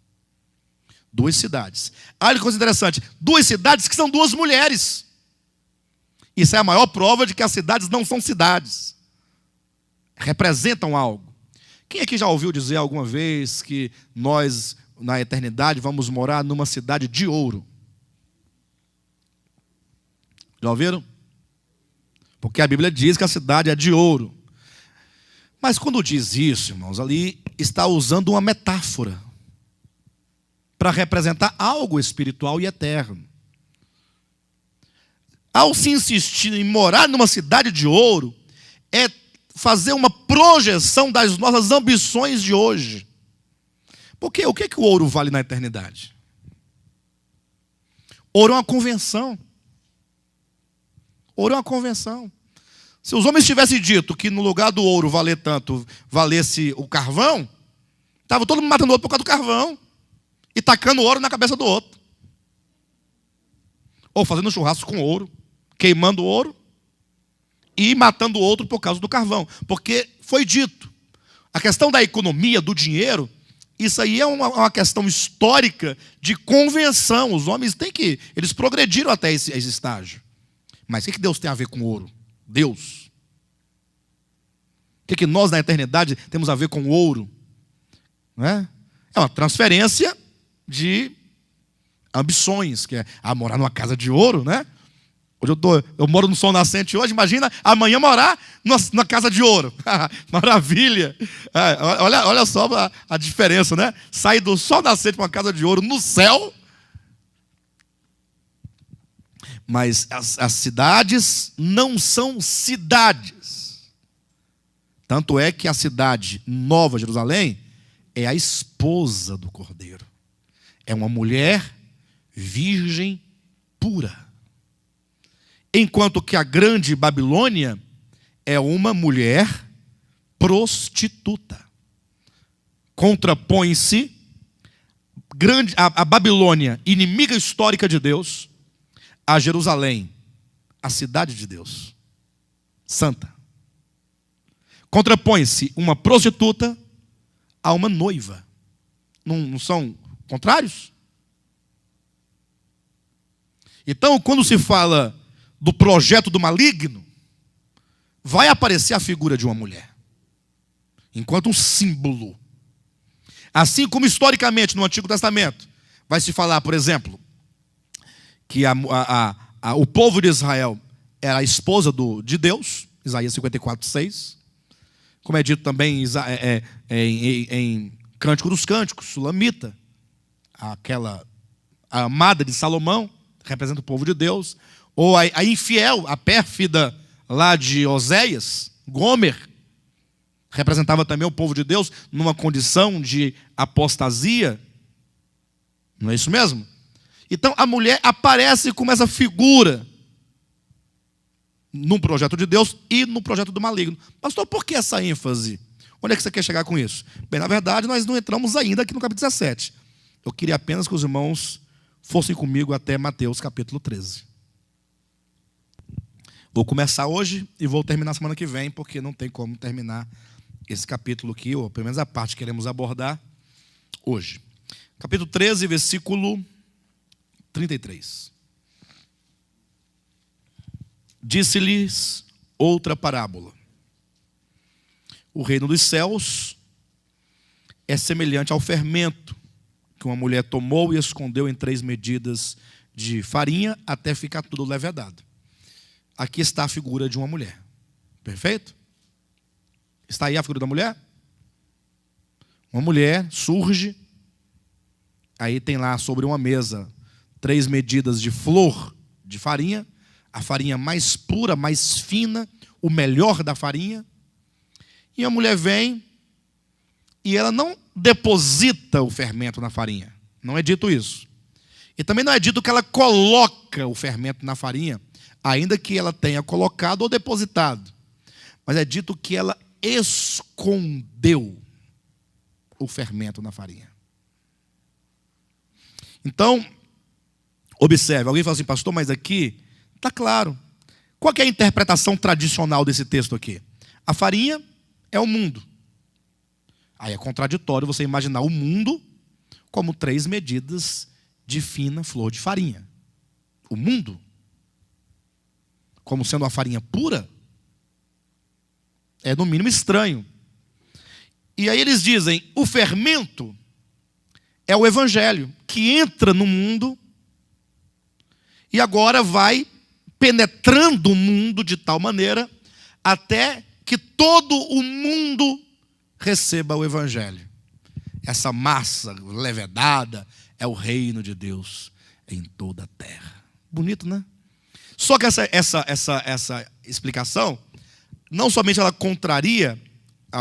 Duas cidades. Olha que coisa interessante. Duas cidades que são duas mulheres. Isso é a maior prova de que as cidades não são cidades. Representam algo. Quem aqui já ouviu dizer alguma vez que nós, na eternidade, vamos morar numa cidade de ouro? Já ouviram? Porque a Bíblia diz que a cidade é de ouro. Mas quando diz isso, irmãos, ali está usando uma metáfora para representar algo espiritual e eterno. Ao se insistir em morar numa cidade de ouro, é fazer uma projeção das nossas ambições de hoje. Porque o que o ouro vale na eternidade? Ouro é uma convenção. Ouro é uma convenção. Se os homens tivessem dito que no lugar do ouro valer tanto, valesse o carvão, estava todo mundo matando o outro por causa do carvão e tacando ouro na cabeça do outro. Ou fazendo churrasco com ouro, queimando ouro e matando o outro por causa do carvão. Porque foi dito. A questão da economia, do dinheiro, isso aí é uma questão histórica de convenção. Os homens eles progrediram até esse estágio. Mas o que Deus tem a ver com ouro? Deus. O que nós na eternidade temos a ver com ouro? Não é? É uma transferência de ambições, que é morar numa casa de ouro, né? Hoje eu moro no Sol Nascente hoje, imagina amanhã morar na casa de ouro. Maravilha! Olha só a diferença, né? Sair do Sol Nascente para uma casa de ouro no céu. Mas as cidades não são cidades. Tanto é que a cidade Nova Jerusalém é a esposa do Cordeiro. É uma mulher virgem pura. Enquanto que a grande Babilônia é uma mulher prostituta. Contrapõe-se a Babilônia, inimiga histórica de Deus, a Jerusalém, a cidade de Deus, santa. Contrapõe-se uma prostituta a uma noiva. Não são contrários? Então, quando se fala do projeto do maligno, vai aparecer a figura de uma mulher, enquanto um símbolo. Assim como historicamente no Antigo Testamento vai se falar, por exemplo, que o povo de Israel era a esposa de Deus, Isaías 54:6, como é dito também em Cântico dos Cânticos, Sulamita, a amada de Salomão, representa o povo de Deus, ou a infiel, a pérfida lá de Oséias, Gomer, representava também o povo de Deus numa condição de apostasia. Não é isso mesmo? Então a mulher aparece como essa figura no projeto de Deus e no projeto do maligno. Pastor, por que essa ênfase? Onde é que você quer chegar com isso? Bem, na verdade, nós não entramos ainda aqui no capítulo 17. Eu queria apenas que os irmãos fossem comigo até Mateus capítulo 13. Vou começar hoje e vou terminar semana que vem, porque não tem como terminar esse capítulo aqui, ou pelo menos a parte que queremos abordar hoje. Capítulo 13, versículo 33. Disse-lhes outra parábola. O reino dos céus é semelhante ao fermento que uma mulher tomou e escondeu em 3 medidas de farinha até ficar tudo levedado. Aqui está a figura de uma mulher. Perfeito? Está aí a figura da mulher? Uma mulher surge, aí tem lá sobre uma mesa 3 medidas de flor de farinha, a farinha mais pura, mais fina, o melhor da farinha. E a mulher vem e ela não deposita o fermento na farinha. Não é dito isso. E também não é dito que ela coloca o fermento na farinha, ainda que ela tenha colocado ou depositado. Mas é dito que ela escondeu o fermento na farinha. Então, observe, alguém fala assim, pastor, mas aqui está claro. Qual que é a interpretação tradicional desse texto aqui? A farinha é o mundo. Aí é contraditório você imaginar o mundo como 3 medidas de fina flor de farinha. O mundo, como sendo uma farinha pura, é no mínimo estranho. E aí eles dizem, o fermento é o evangelho, que entra no mundo e agora vai penetrando o mundo de tal maneira até que todo o mundo receba o evangelho. Essa massa levedada é o reino de Deus em toda a terra. Bonito, né? Só que essa explicação, não somente ela contraria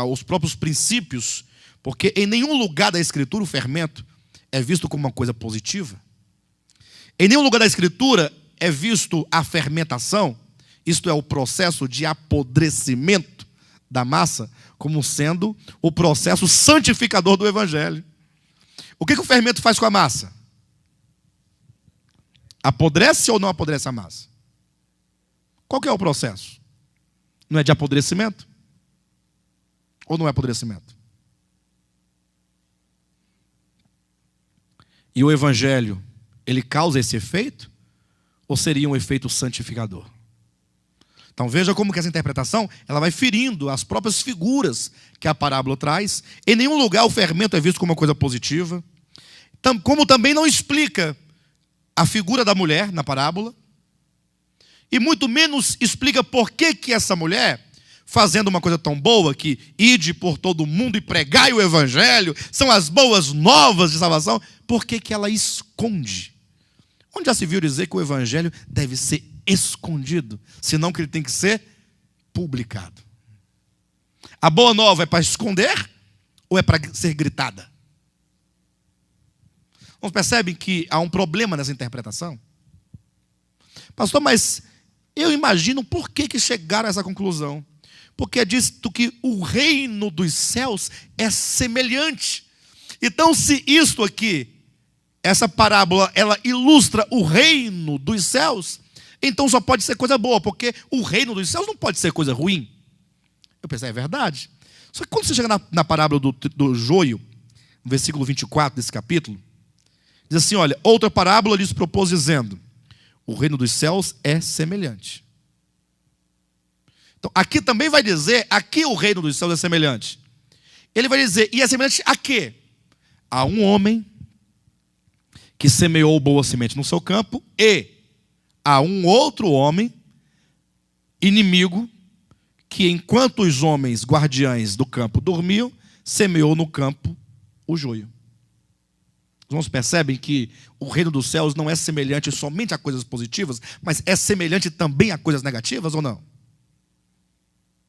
os próprios princípios, porque em nenhum lugar da Escritura o fermento é visto como uma coisa positiva. Em nenhum lugar da Escritura é visto a fermentação, isto é, o processo de apodrecimento da massa, como sendo o processo santificador do evangelho. O que o fermento faz com a massa? Apodrece ou não apodrece a massa? Qual que é o processo? Não é de apodrecimento? Ou não é apodrecimento? E o evangelho, ele causa esse efeito? Ou seria um efeito santificador? Então veja como que essa interpretação ela vai ferindo as próprias figuras que a parábola traz. Em nenhum lugar o fermento é visto como uma coisa positiva. Como também não explica a figura da mulher na parábola. E muito menos explica por que essa mulher, fazendo uma coisa tão boa, que ide por todo mundo e pregai o evangelho, são as boas novas de salvação, por que ela esconde Onde já se viu dizer que o evangelho deve ser escondido, senão que ele tem que ser publicado? A boa nova é para esconder ou é para ser gritada? Vocês percebem que há um problema nessa interpretação? Pastor, mas eu imagino por que chegaram a essa conclusão. Porque é dito que o reino dos céus é semelhante. Então, se isto aqui, essa parábola, ela ilustra o reino dos céus, então só pode ser coisa boa, porque o reino dos céus não pode ser coisa ruim. Eu pensei, é verdade. Só que quando você chega na parábola do joio, no versículo 24 desse capítulo, diz assim, olha, outra parábola lhes propôs dizendo, o reino dos céus é semelhante. Então, aqui também vai dizer, aqui o reino dos céus é semelhante. Ele vai dizer, e é semelhante a quê? A um homem que semeou boa semente no seu campo e a um outro homem, inimigo, que enquanto os homens guardiães do campo dormiam, semeou no campo o joio. Os irmãos percebem que o reino dos céus não é semelhante somente a coisas positivas, mas é semelhante também a coisas negativas ou não?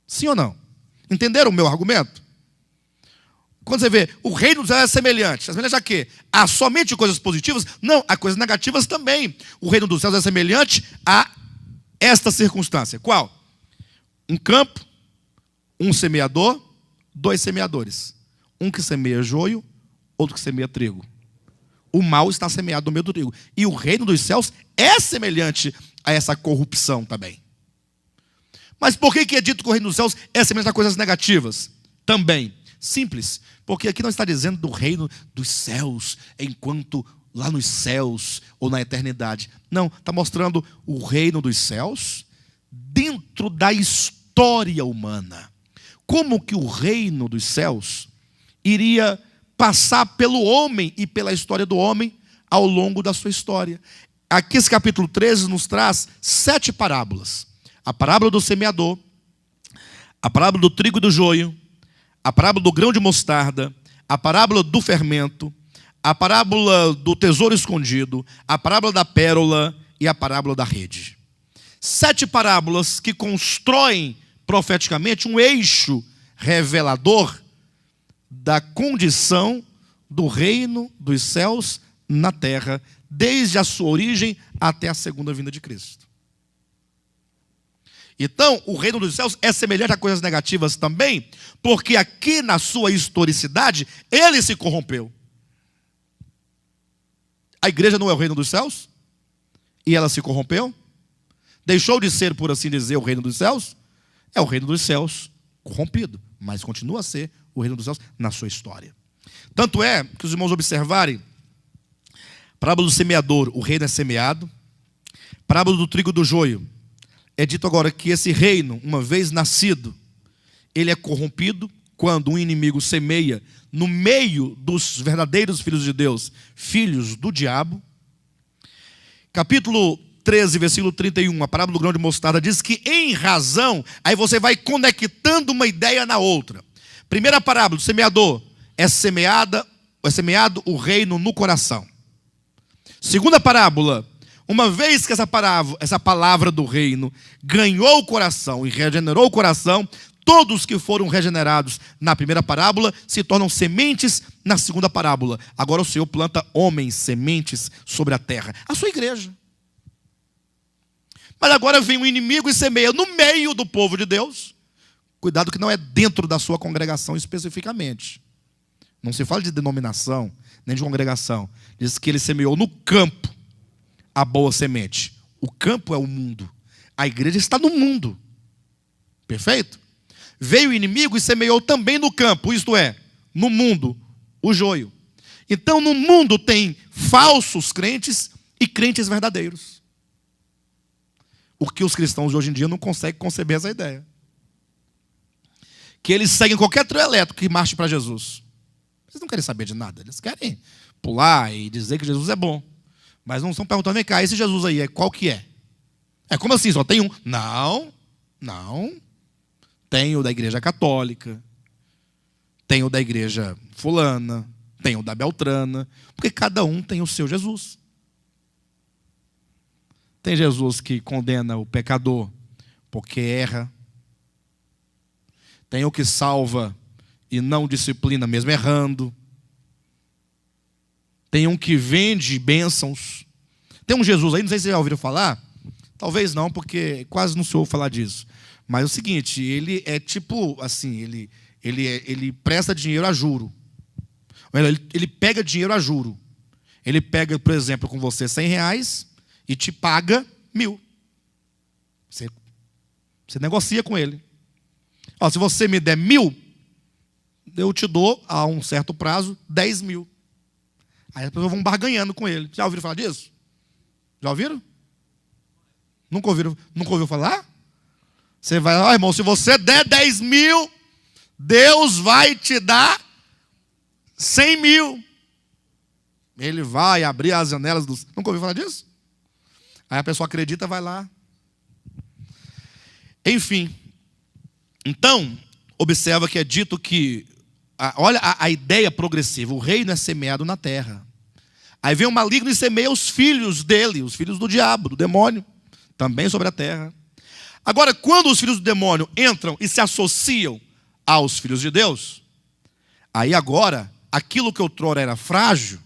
Sim ou não? Entenderam o meu argumento? Quando você vê, o reino dos céus é semelhante. É semelhante a quê? A somente coisas positivas? Não, a coisas negativas também. O reino dos céus é semelhante a esta circunstância. Qual? Um campo, um semeador, dois semeadores. Um que semeia joio, outro que semeia trigo. O mal está semeado no meio do trigo. E o reino dos céus é semelhante a essa corrupção também. Mas por que é dito que o reino dos céus é semelhante a coisas negativas? Também. Simples. Porque aqui não está dizendo do reino dos céus, enquanto lá nos céus ou na eternidade. Não, está mostrando o reino dos céus dentro da história humana. Como que o reino dos céus iria passar pelo homem e pela história do homem ao longo da sua história. Aqui esse capítulo 13 nos traz 7 parábolas. A parábola do semeador, a parábola do trigo e do joio, a parábola do grão de mostarda, a parábola do fermento, a parábola do tesouro escondido, a parábola da pérola e a parábola da rede. 7 parábolas que constroem profeticamente um eixo revelador da condição do reino dos céus na terra, desde a sua origem até a segunda vinda de Cristo. Então, o reino dos céus é semelhante a coisas negativas também, porque aqui na sua historicidade, ele se corrompeu. A igreja não é o reino dos céus? E ela se corrompeu? Deixou de ser, por assim dizer, o reino dos céus? É o reino dos céus corrompido, mas continua a ser o reino dos céus na sua história. Tanto é que os irmãos observarem, parábola do semeador, o reino é semeado. Parábola do trigo e do joio, é dito agora que esse reino, uma vez nascido, ele é corrompido quando um inimigo semeia no meio dos verdadeiros filhos de Deus, filhos do diabo. Capítulo 13, versículo 31, a parábola do grão de mostarda diz que em razão, aí você vai conectando uma ideia na outra. Primeira parábola do semeador, é semeado o reino no coração. Segunda parábola, uma vez que essa palavra do reino ganhou o coração e regenerou o coração, todos que foram regenerados na primeira parábola se tornam sementes na segunda parábola. Agora o Senhor planta homens, sementes sobre a terra, a sua igreja. Mas agora vem um inimigo e semeia no meio do povo de Deus. Cuidado que não é dentro da sua congregação especificamente. Não se fala de denominação, nem de congregação. Diz que ele semeou no campo a boa semente. O campo é o mundo. A igreja está no mundo. Perfeito? Veio o inimigo e semeou também no campo, isto é, no mundo, o joio. Então no mundo tem falsos crentes e crentes verdadeiros. O que os cristãos de hoje em dia não conseguem conceber essa ideia. Que eles seguem qualquer trio elétrico que marche para Jesus. Eles não querem saber de nada. Eles querem pular e dizer que Jesus é bom. Mas não estão perguntando, vem cá, esse Jesus aí, qual que é? É como assim, só tem um? Não. Tem o da igreja católica, tem o da igreja fulana, tem o da Beltrana, porque cada um tem o seu Jesus. Tem Jesus que condena o pecador porque erra. Tem o que salva e não disciplina mesmo errando. Tem um que vende bênçãos. Tem um Jesus aí, não sei se vocês já ouviram falar. Talvez não, porque quase não se ouve falar disso. Mas é o seguinte, ele é tipo assim, ele presta dinheiro a juro. Ele pega dinheiro a juro. Ele pega, por exemplo, com você R$100 e te paga 1.000. Você negocia com ele. Ó, se você me der 1.000, eu te dou, a um certo prazo, 10.000. Aí as pessoas vão barganhando com ele. Já ouviram falar disso? Já ouviram? Nunca ouviu falar? Você vai, ó, irmão, se você der 10.000, Deus vai te dar 100.000. Ele vai abrir as janelas dos... Nunca ouviu falar disso? Aí a pessoa acredita, vai lá. Enfim. Então, observa que é dito que... Olha a ideia progressiva. O reino é semeado na terra. Aí vem o maligno e semeia os filhos dele, os filhos do diabo, do demônio, também sobre a terra. Agora, quando os filhos do demônio entram e se associam aos filhos de Deus, aí agora, aquilo que outrora era frágil,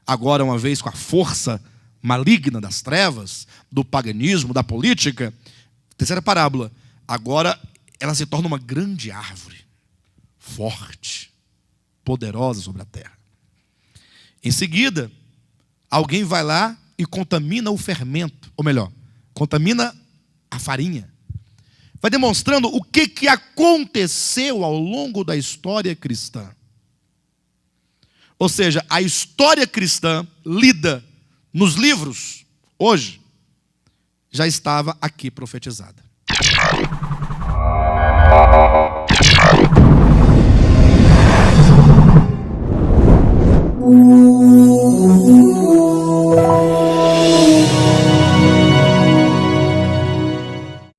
agora uma vez com a força maligna das trevas, do paganismo, da política, terceira parábola, agora ela se torna uma grande árvore, forte, poderosa sobre a terra. Em seguida, alguém vai lá e contamina o fermento, ou melhor, contamina a farinha. Vai demonstrando o que aconteceu ao longo da história cristã. Ou seja, a história cristã lida nos livros, hoje, já estava aqui profetizada.